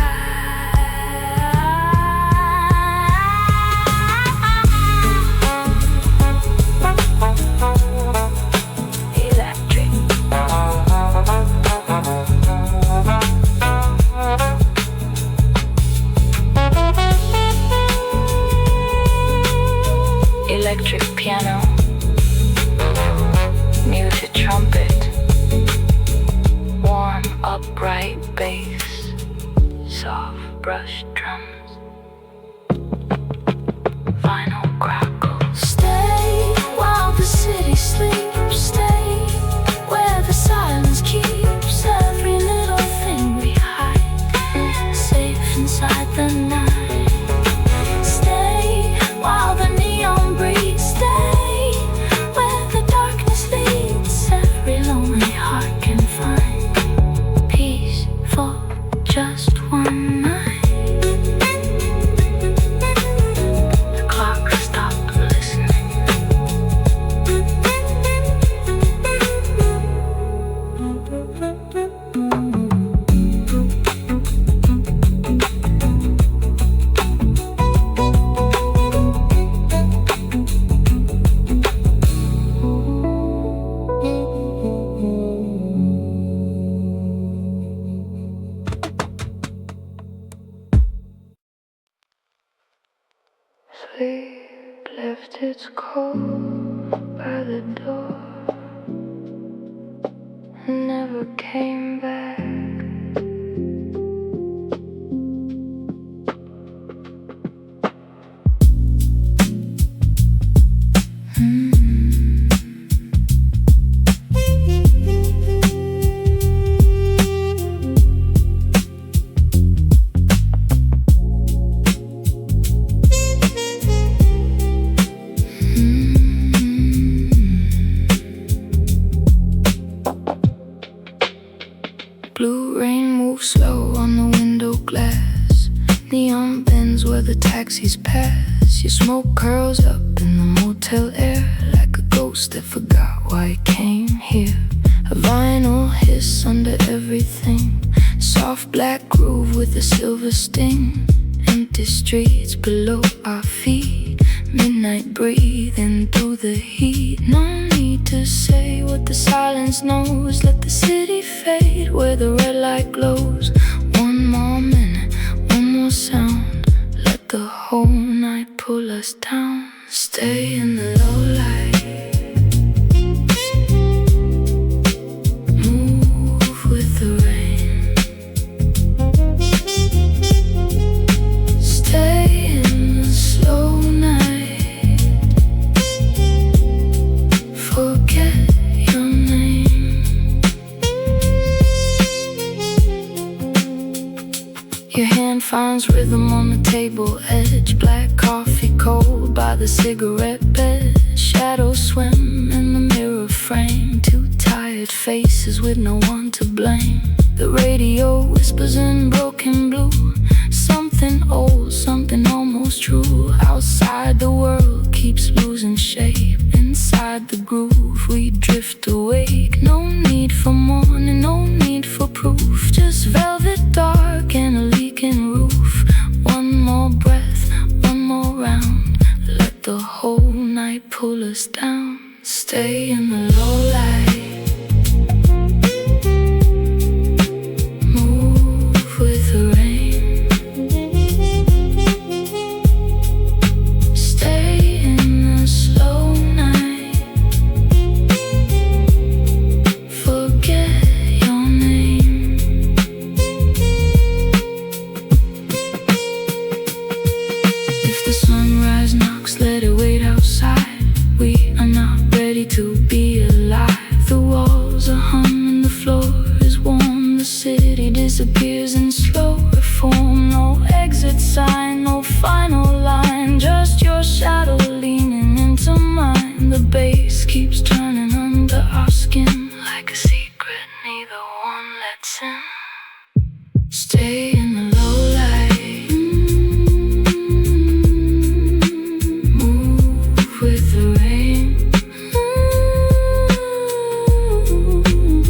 Electric piano, muted trumpet, warm upright bass, soft brush drums, vinyl crackle. Stay while the city sleeps, stay where the silence keeps every little thing we hide safe inside the night. Stay while the neon breathes, stay where the darkness leads. Every lonely heart can find peace for just one night. The clock stopped Sleep left its coat by the door and never came back. Blue rain moves slow on the window glass. Neon bends where the taxis pass. Your smoke curls up in the motel air, like a ghost that forgot why it came here. A vinyl hiss under everything, soft black groove with a silver sting. Empty streets below our feet, midnight breathing through the heat. No need to say what the silence knows. Let the city fade where the red light glows. One more minute, one more sound. Let the whole night pull us down. Stay in the low light, move with the rain. Stay in the slow night, forget your name. Your hand finds rhythm on the table edge. Black coffee cold by the cigarette bed. Shadows swim in the mirror frame. Two tired faces with no one to blame. The radio whispers in broken blue, something old, something almost true. Outside the world keeps losing shape. Inside the groove we drift awake. No need for mourning, no need for proof. Just velvet dark and a leaking roof. One more breath, one more round. Let the whole night pull us down. Stay in the low light, move with the rain. Stay in the slow night, forget your name. If the sunrise knocks, let it wait outside. We are not ready to be alive. The walls are humming, the floor is warm. The city disappears in slow reform. No exit sign, no final line. Just your shadow leaning into mine. The bass keeps turning under our skin, like a secret neither one lets in. Stay in the low light, move with the rain.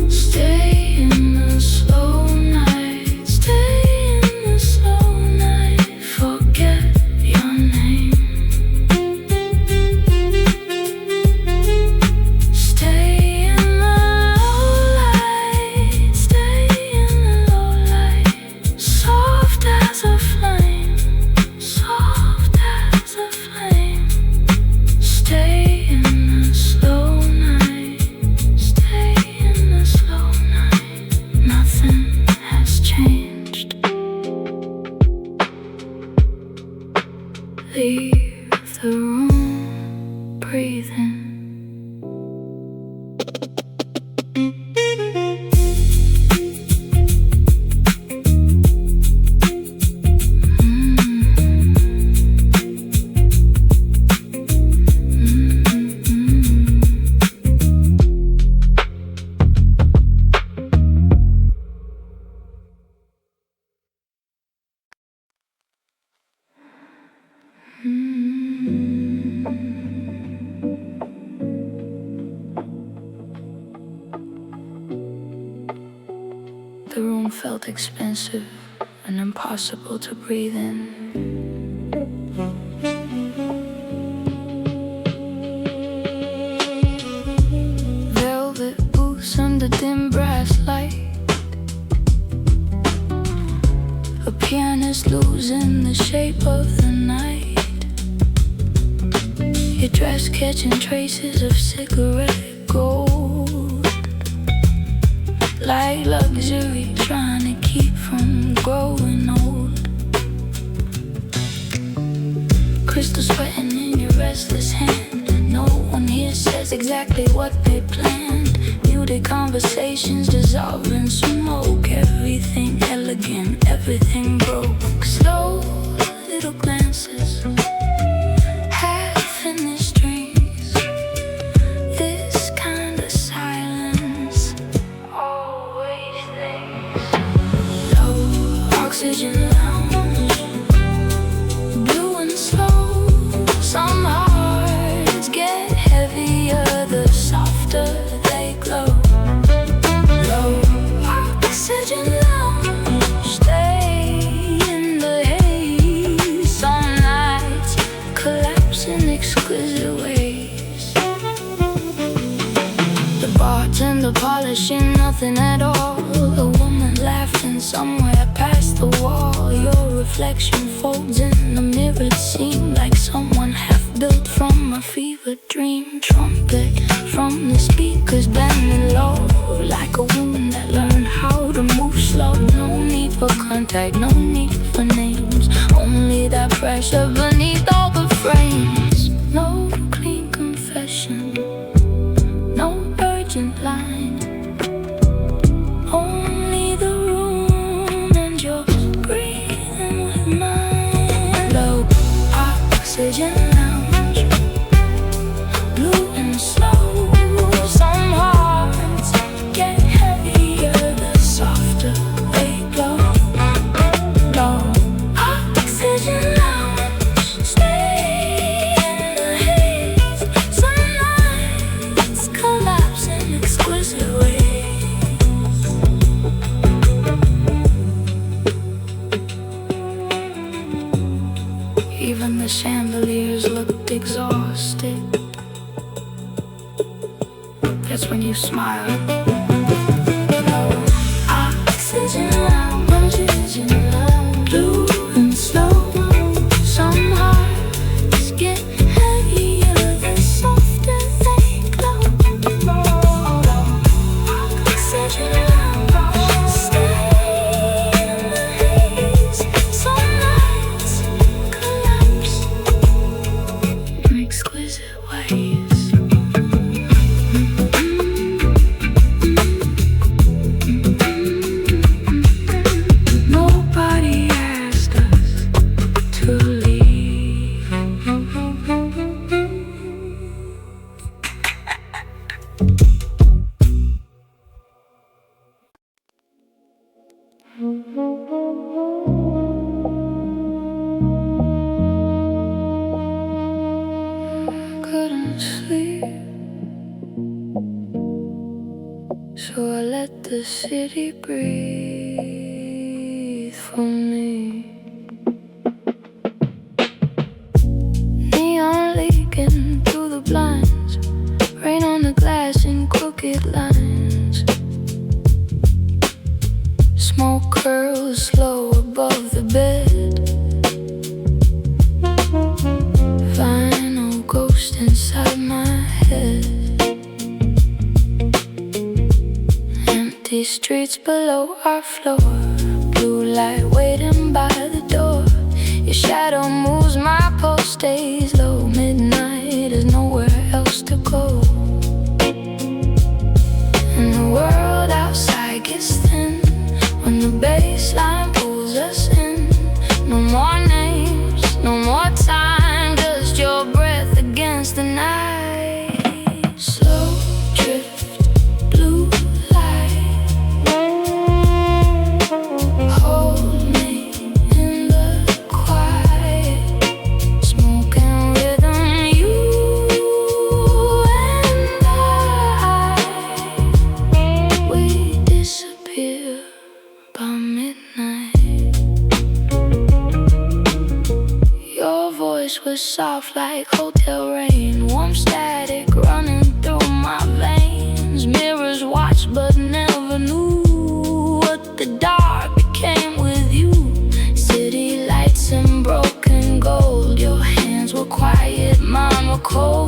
Stay in the slow night, stay in the slow night, forget your name. Stay in the low light, stay in the low light. Soft as a flame, soft as a flame. Stay in the slow night, stay in the slow night. Nothing has changed. Leave the room breathing. The room felt expensive and impossible to breathe in. Velvet booths under dim brass light. A pianist losing the shape of the night. your dress catching traces of cigarette gold, like luxury trying to keep from growing old. Crystal sweating in your restless hand. No one here says exactly what they planned. Muted conversations dissolve in smoke. Everything elegant, everything broke. Slow little glances, half-finished dreams. This kind of silence always stays. Low oxygen lounge, blue and slow. Some hearts get heavier the softer they glow. Low oxygen lounge, stay in the haze. Some nights collapse in exquisite ways. The bartender polishing nothing at all. A woman laughing somewhere past the wall. Your reflection folds in the mirror. It seemed like someone half-built from a fever dream. Trumpet from the speakers bending low, like a woman that learned how to move slow. No need for contact, no need for names, only that pressure beneath all the frames. No clean confession, no urgent line, only the room and your breathing with mine. Low oxygen lounge, blue and slow. Some hearts get heavier the softer they glow. Low oxygen lounge, stay in the haze. Some nights collapse in exquisite ways. Even the chandeliers looked exhausted. That's when you smile. Low oxygen lounge, blue and slow. Some hearts get heavier the softer they glow. Low oxygen lounge, stay in the haze. Some nights collapse in exquisite ways. Nobody asked us to leave. Couldn't sleep, so I let the city breathe for me. Neon leaking through the blinds, rain on the glass in crooked lines. Smoke curls slow above the bed. Final ghost inside my head. Empty streets below our floor, blue light waiting by the door. Your shadow moves, my pulse stays low. Midnight, there's nowhere else to go. And the world outside gets thin when the baseline pulls us in. No more names, no more time, just your breath against the night. Slow drift, blue light, hold me in the quiet. Smoking rhythm, you and I, we disappear by midnight. Your voice was soft like hotel rain, warm static running through my veins. Mirrors watched but never knew what the dark became with you. City lights and broken gold, your hands were quiet, mine were cold.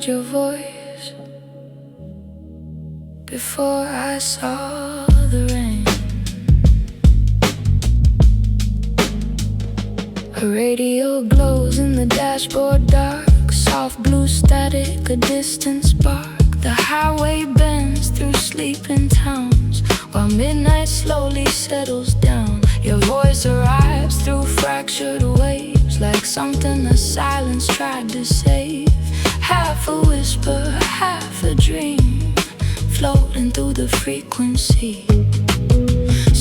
heard your voice before I saw the rain. A radio glows in the dashboard dark, soft blue static, a distant spark. The highway bends through sleeping towns while midnight slowly settles down. Your voice arrives through fractured waves, like something the silence tried to save. Half a whisper, half a dream, floating through the frequency.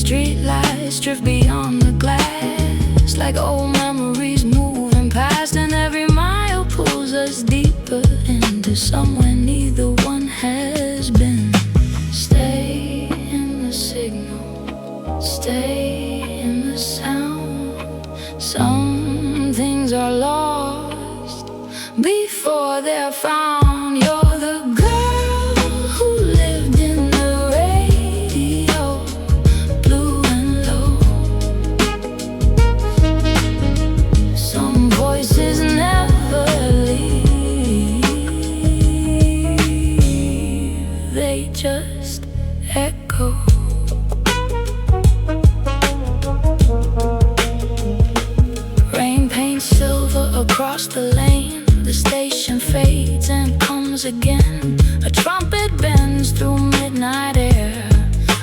Streetlights drift beyond the glass, like old memories moving past, and every mile pulls us deeper into somewhere neither one has been. Stay in the signal, stay in the sound. Some things are lost before they're found. You're the girl who lived in the radio, blue and low. Some voices never leave, they just echo. Rain paints silver across the lane. The station fades and comes again. A trumpet bends through midnight air,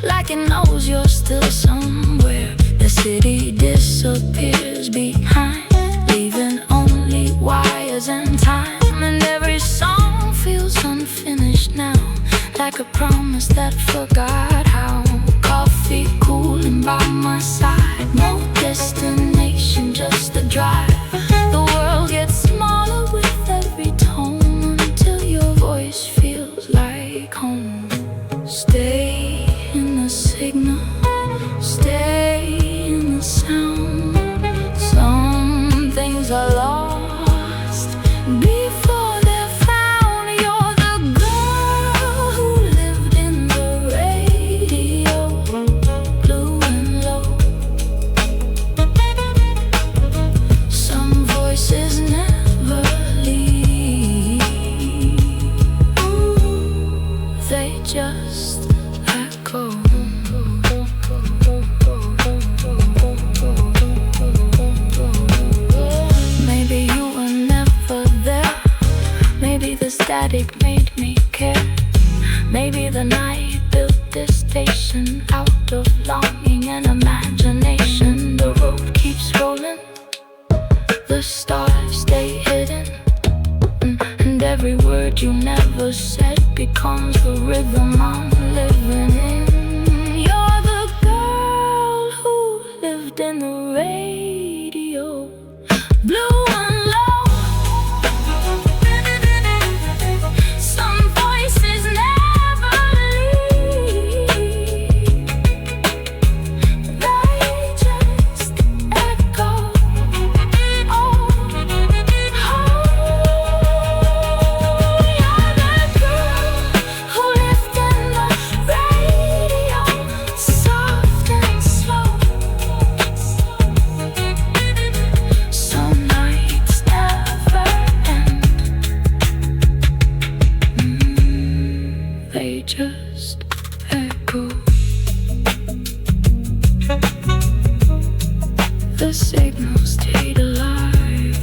like it knows you're still somewhere. The city disappears behind, leaving only wires and time. And every song feels unfinished now, like a promise that forgot how. Coffee cooling by my side, no destination, just a drive. The world gets smaller with every tone, until your voice feels like home. Stay in the signal, stay in the sound. Some things are lost before they're found. You're the girl who lived in the radio, blue and low. Some voices never leave, they just echo. Maybe you were never there, maybe the static made me care. Maybe the night built this station out of longing and imagination. The road keeps rolling, the stars stay hidden, and every word you never said becomes the rhythm I'm living in. You're the girl who lived in the radio, blue and low. Some voices never leave, they just echo. Oh, you're the girl who lived in the radio, soft and slow. Some nights never end, they just echo. The signal stayed alive.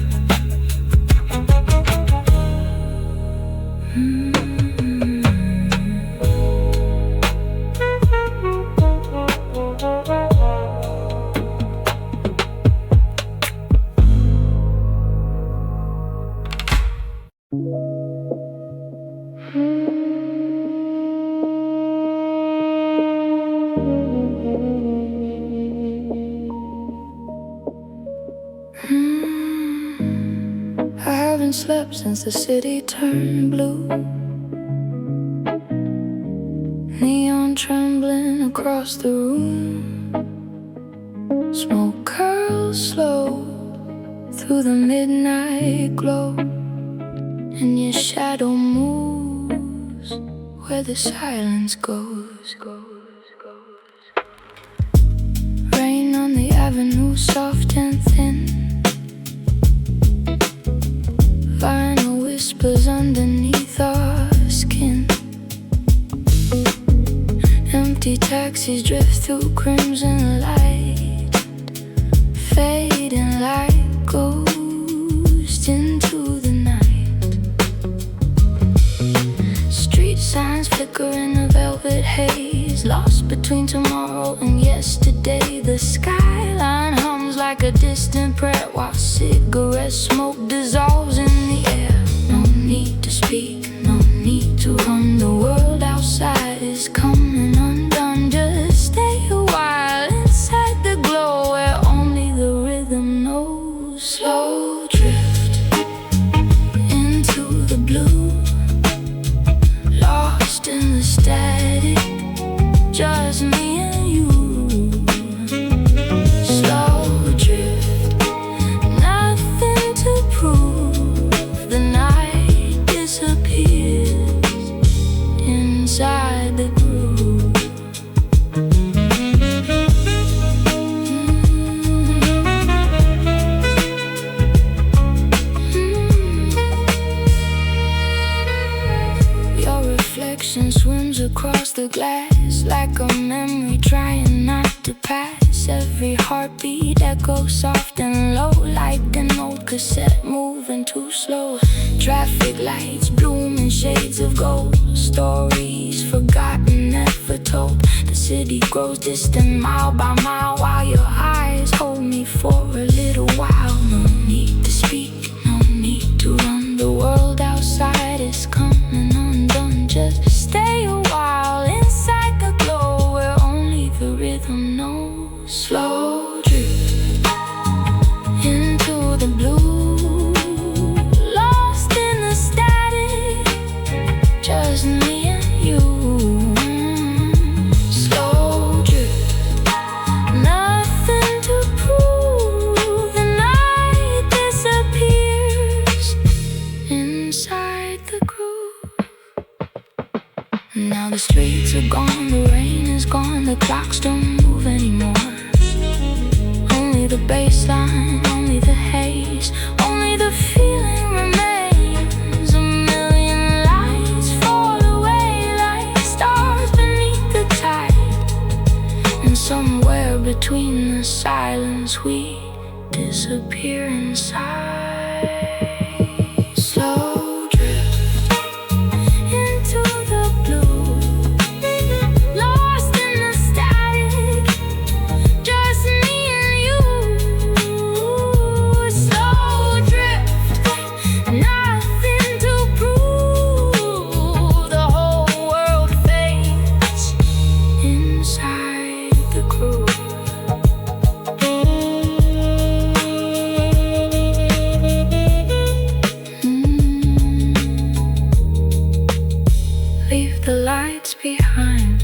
I haven't slept since the city turned blue. Neon trembling across the room. Smoke curls slow through the midnight glow, and your shadow moves where the silence goes. Rain on the avenue, soft and thin. Vinyl whispers underneath Empty taxis drift through crimson light, fading like ghosts into the night. Street signs flicker in a velvet haze, lost between tomorrow and yesterday. The skyline hums like a distant prayer while cigarette smoke dissolves in the air. No need to speak, no need to run. The world outside is coming undone. Just stay a while inside the glow where only the rhythm knows. Slow drift into the blue, lost in the static, just me and you. Slow drift, nothing to prove. The night disappears inside the groove. Your reflection swims across the glass like a memory trying not to pass. Every heartbeat echoes soft and low, like an old cassette moving too slow. Traffic lights bloom in shades of gold, stories forgotten, never told. The city grows distant mile by mile while your eyes hold me for a little while. No need to speak, no need to run. The world outside is coming undone. Just stay a while inside the glow where only the rhythm knows. Slow drift into the blue, lost in the static, just me and you. Slow drift, nothing to prove. The night disappears inside the groove. Now the streets are gone, the rain is gone, the clocks don't move anymore. Only the baseline, only the haze, only the feeling remains. A million lights fall away like stars beneath the tide, and somewhere between the silence we disappear inside. Slow drift into the blue, lost in the static, just me and you. Slow drift, nothing to prove. The whole world fades inside the groove. Leave the lights behind.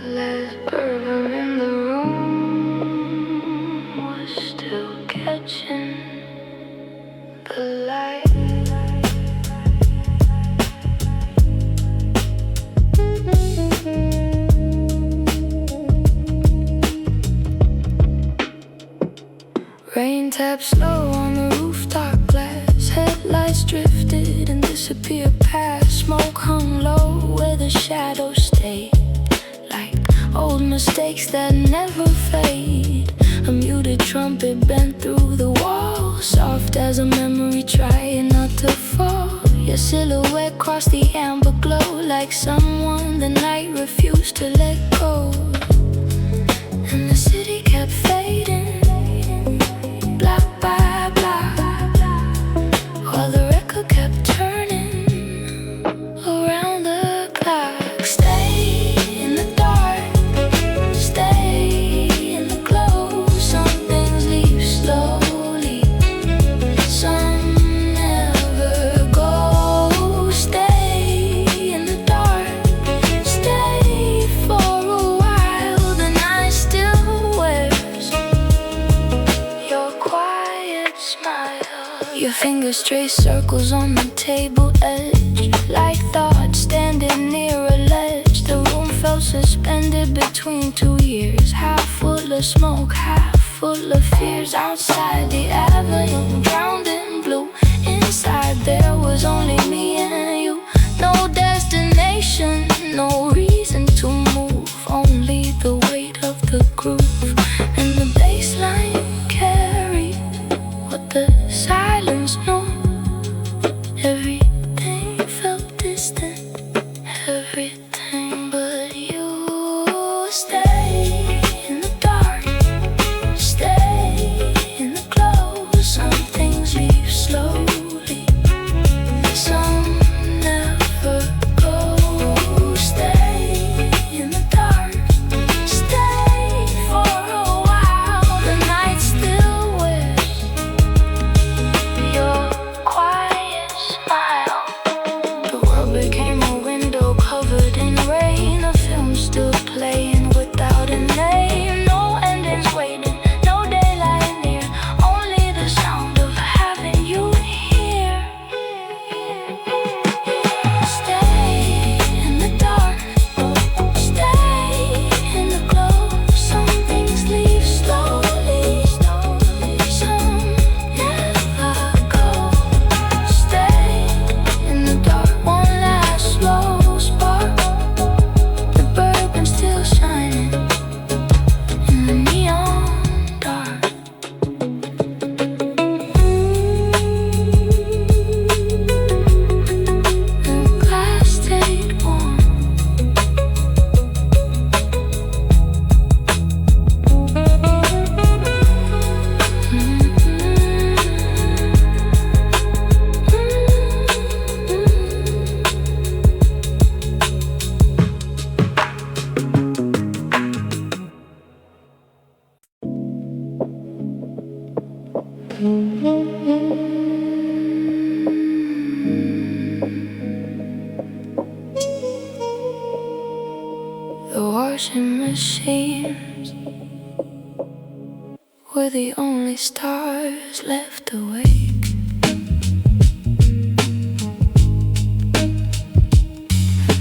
Last bourbon in the room was still catching the light. Rain tapped slow on the rooftop glass. Headlights drifted and disappeared past. Smoke hung low where the shadows stayed, like old mistakes that never fade. A muted trumpet bent through the wall, soft as a memory trying not to fall. Your silhouette crossed the amber glow, like someone the night refused to let go. And the city kept fading, block by block, while the record kept turning around the clock. Stay in the dark, stay in the glow. Some things leave slowly, some never go. Stay in the dark, Eyes trace circles on the table edge, like thoughts standing near a ledge. The room felt suspended between 2 years, half full of smoke, half full of fears. Outside the avenue, drowned in blue. Inside there was only me and you. No destination, no reason to move, only the weight of the groove. And the bass line carried what the silence knew. Everything felt distant, everything but you. Stay in the dark, stay in the glow. Some things leave slowly, some never go. Stay in the dark, stay for a while. The night still wears your quiet smile. The world became a window covered in rain, a film still playing without a name. No endings waiting, no daylight near, only the sound of having you here. Stay in the dark, stay in the glow. Some things leave slowly, some never go. Stay in the dark, one last slow spark. The bourbon still shining in the neon dark. The glass stayed warm. The washing machines were the only stars left awake.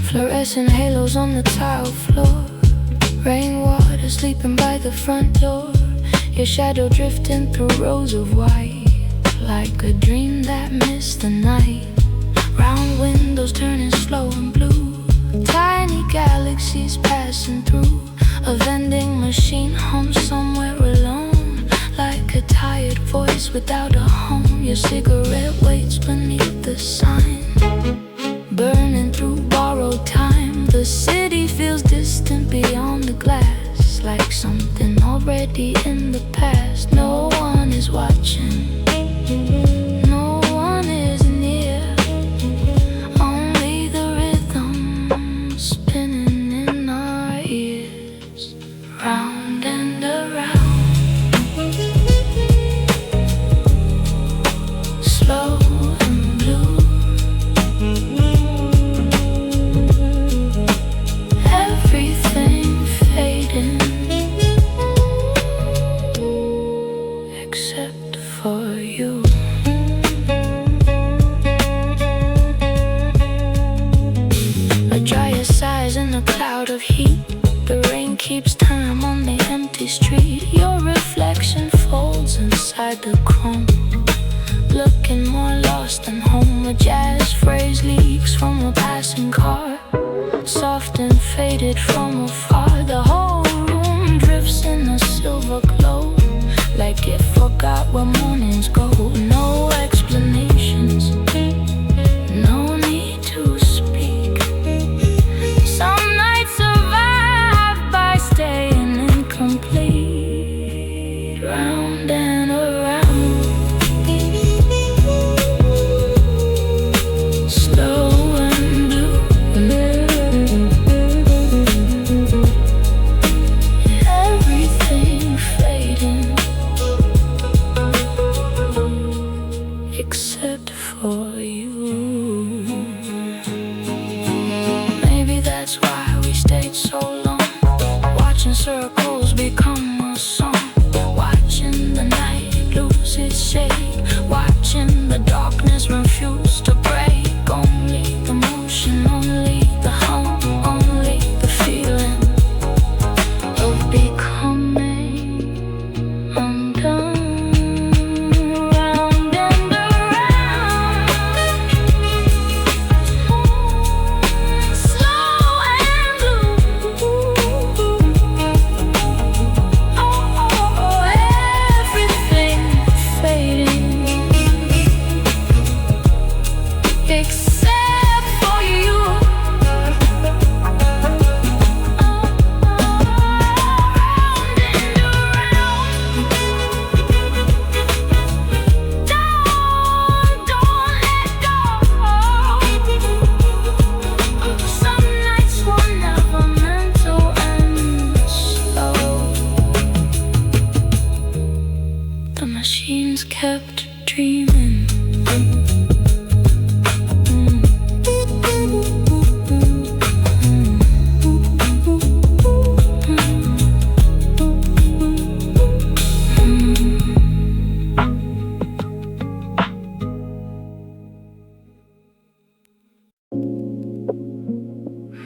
Fluorescent halos on the tile floor, rainwater sleeping by the front door. Your shadow drifting through rows of white, like a dream that missed the night. Round windows turning slow and blue, tiny galaxies passing through. A vending machine hums somewhere alone, like a tired voice without a home. Your cigarette waits beneath the sign, burning through borrowed time. The city feels distant beyond the glass, like something already in the past. No one is watching, no one is near, only the rhythm spinning in our ears, round and around, slow and blue. Everything fading, except for you. A dryer sighs in a cloud of heat. The rain keeps time on the empty street. Your reflection folds inside the chrome, looking more lost than home. A jazz phrase leaks from a passing car, soft and faded from afar. The whole room drifts in a silver glow, like it forgot where mornings go. No explanations, no need to speak. Some nights survive by staying incomplete, round and around, slow and blue. Everything fading, except for you. Maybe that's why we stayed so long, watching circles become a song, watching the night lose its shape, watching the darkness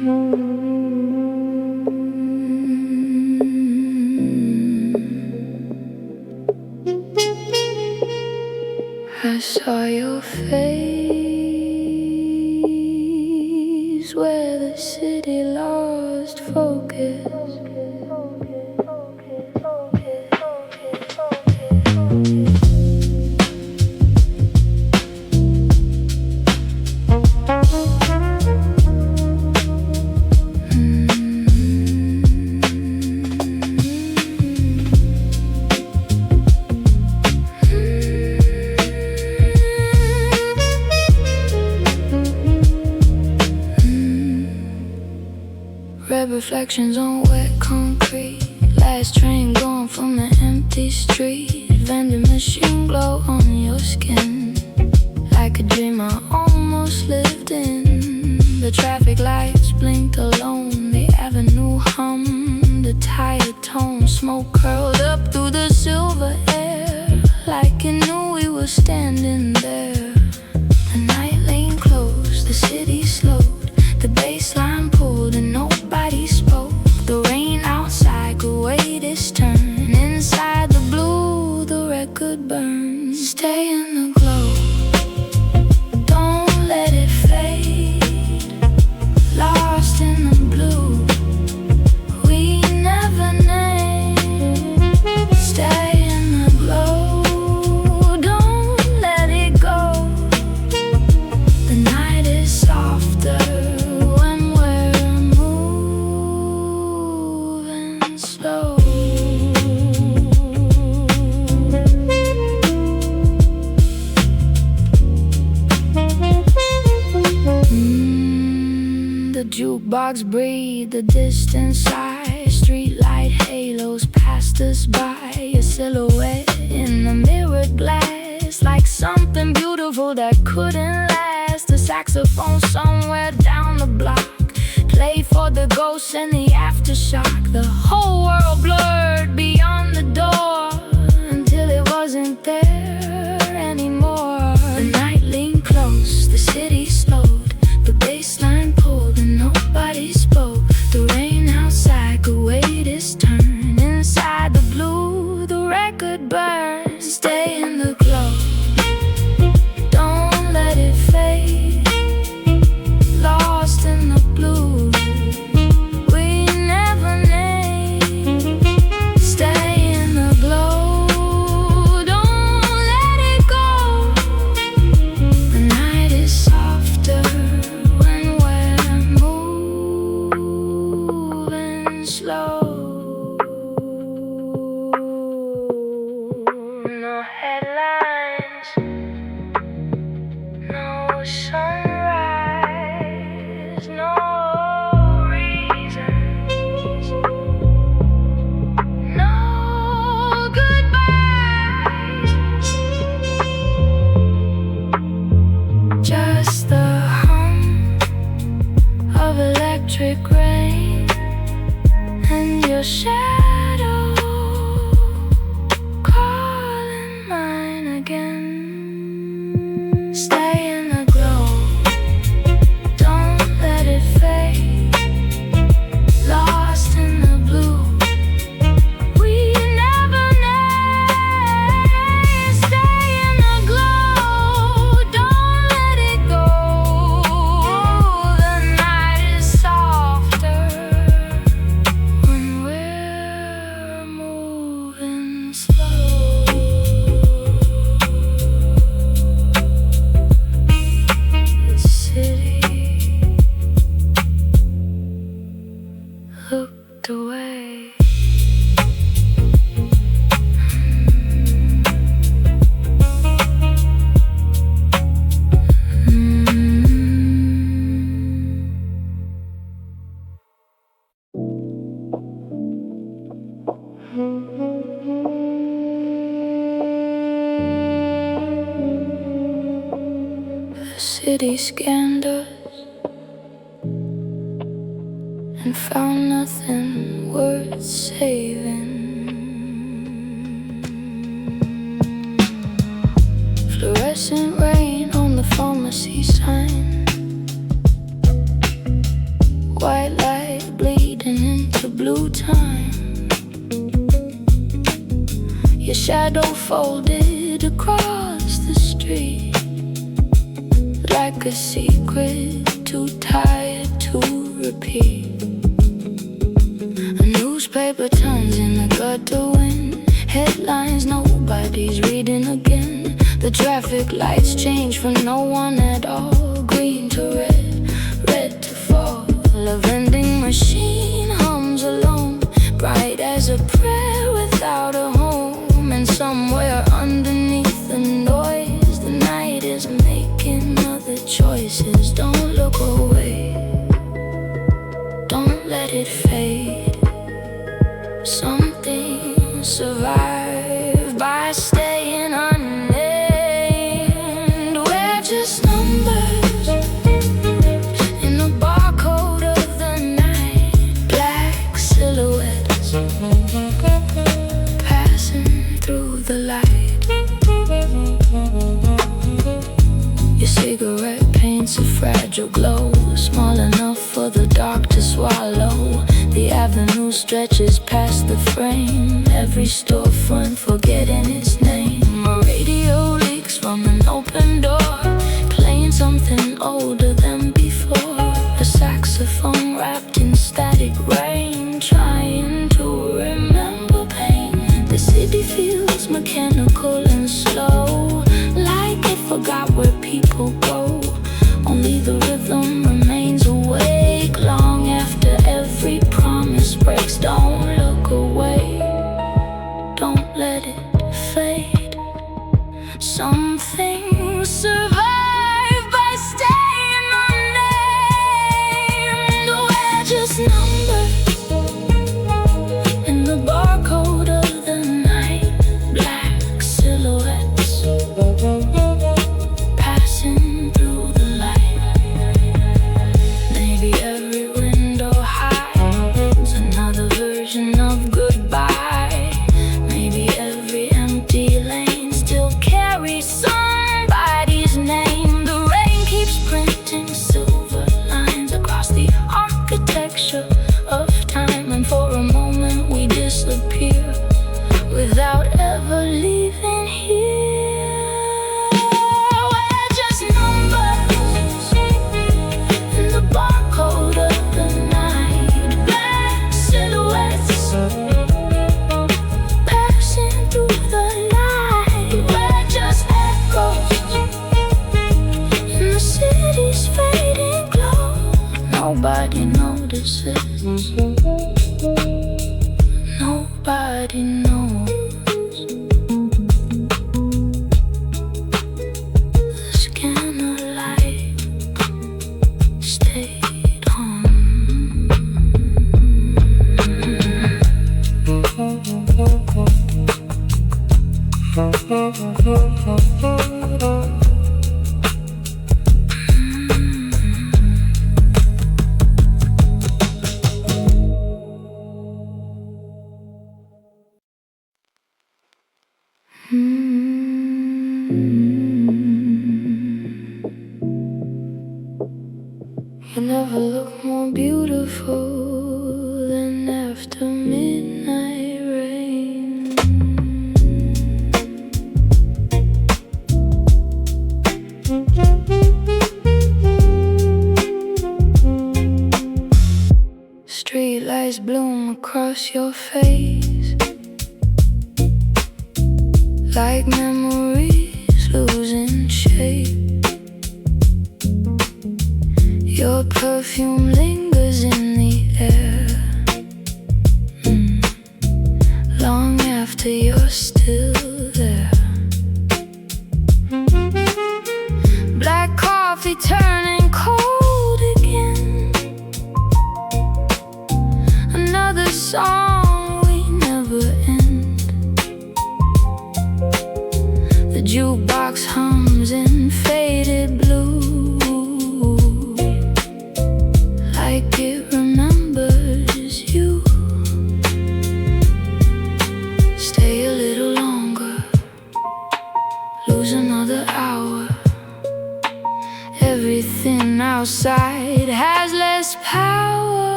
I saw your face where the city lost focus. Red reflections on wet concrete. Last train gone from an empty street. Vending machine glow on your skin. Like a dream I almost lived in. The traffic lights blinked alone. The avenue hummed a tired tone. Smoke curled up through the silver air, like it knew we were standing there. The night lane closed, the city slowed. The bass line pulled and nobody spoke. The rain outside could wait its turn. Inside the blue, the record burns. Stay in the glow, don't let it fade. Lost in the blue, we never name. Stay in the glow, don't let it go. The night is softer when we're moving slow. The jukebox breathed the distant sigh. Streetlight halos passed us by. A silhouette in the mirrored glass, like something beautiful that couldn't last. A saxophone somewhere down the block played for the ghosts and the aftershock. The whole world blurred beyond the door until it wasn't there anymore. The night leaned close, the city slowed. The bass line pulled and nobody spoke. The rain outside could wait its turn. Inside the blue, the record burns. Stay in the glow, don't let it fade. Lost in the blue, we never name. Stay in the glow, don't let it go. The night is softer when we're moving slow. No headlines, no sunrise, no reasons, no goodbyes. Just the hum of electric rain and your shadow calling mine again. Stay in the glow, don't let it fade. Lost in the blue, we never name. Stay in the glow, don't let it go. The night is softer when we're moving slow. The city looked away. The city scanned us and found nothing worth saving. Fluorescent rain on the pharmacy sign. white light bleeding into blue time. Your shadow folded across the street, like a secret too tired to repeat. A newspaper turns in the gutter wind, headlines nobody's reading again. The traffic lights change from no one at all, green to red, red to fall. A vending machine hums alone, bright as a prayer without a home. And somewhere underneath the noise, the night is making other choices. Don't look away, don't let it fade. Some things survive by staying unnamed. We're just numbers in the barcode of the night, black silhouettes passing through the light. Your cigarette paints a fragile glow, small enough for the dark to swallow. The avenue stretches past the frame, every storefront forgetting its name. A radio leaks from an open door, playing something older than before. A saxophone wrapped in static rain, trying to remember pain. The city feels mechanical and slow, like it forgot where people go. Only the rhythm remains awake long after every promise breaks. Don't look away, don't let it fade. Some things survive by staying unnamed. We're just numbers in the barcode of the night, black silhouettes passing through the light. Maybe every window hides another version of goodbye. Maybe every empty lane still carries somebody's name. The rain keeps printing silver lines across the architecture of time. And for a moment we disappear without ever leaving here. We're just numbers in the barcode of the night, black silhouettes passing through the light. We're just echoes in the city's fading glow. Nobody notices, nobody knows. The scanner light stayed on. You never look more beautiful than after midnight rain. Streetlights bloom across your face, like memories losing shape. Your perfume lingers in the air, long after you're still there. Black coffee turning cold again, another song we never end. The jukebox hums in faded blue, like it remembers you. Stay a little longer, lose another hour. Everything outside has less power.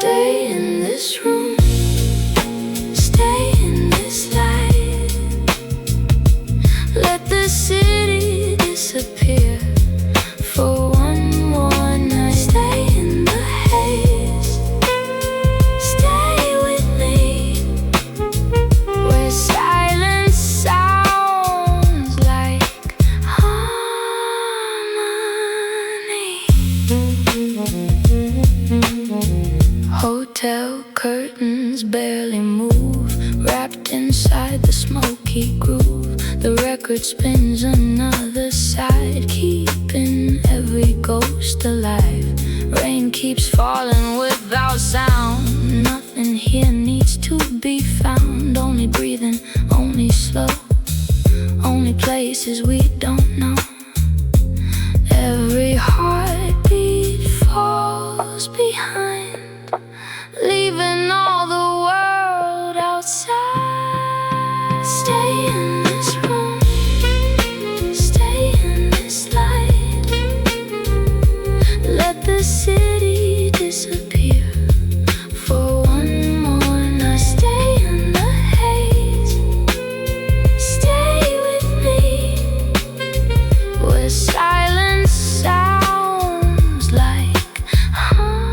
Stay in this room, stay in this light. Let the city disappear for one more night. Stay in the haze, stay with me, where silence sounds like harmony. Hotel curtains barely move, wrapped inside the smoky groove. The record spins another side, keeping every ghost alive. Rain keeps falling without sound. Nothing here needs to be found. Only breathing, only slow, only places we don't know. Every heartbeat falls behind, leaving all the world outside. Stay in this room, stay in this light. Let the city disappear for one more night. Stay in the haze, stay with me, where silence sounds like harmony.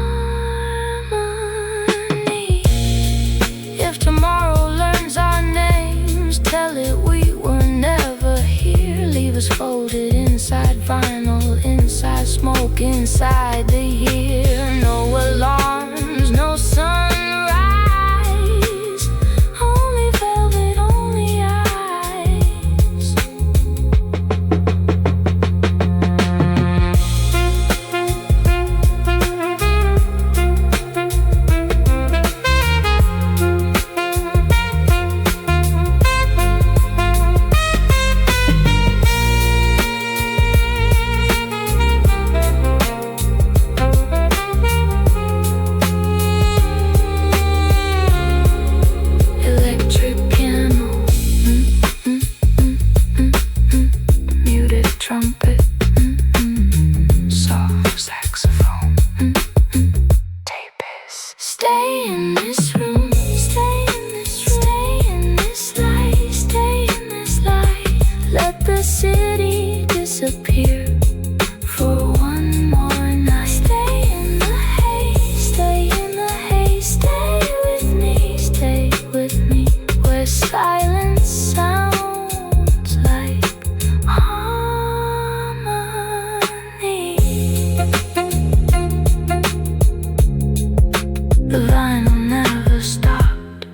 If tomorrow learns our names, tell it we were never here. Leave us folded inside vinyl, inside smoke, inside the year. No alarms, no sunrise, only velvet, only eyes. Electric piano, muted trumpet, soft saxophone, tapes. Stay in this room, stay in this room, stay in this light, stay in this light. Let the city disappear for one more night. Stay in the haze, stay in the haze, stay with me, where silence sounds like harmony. The vinyl never stopped.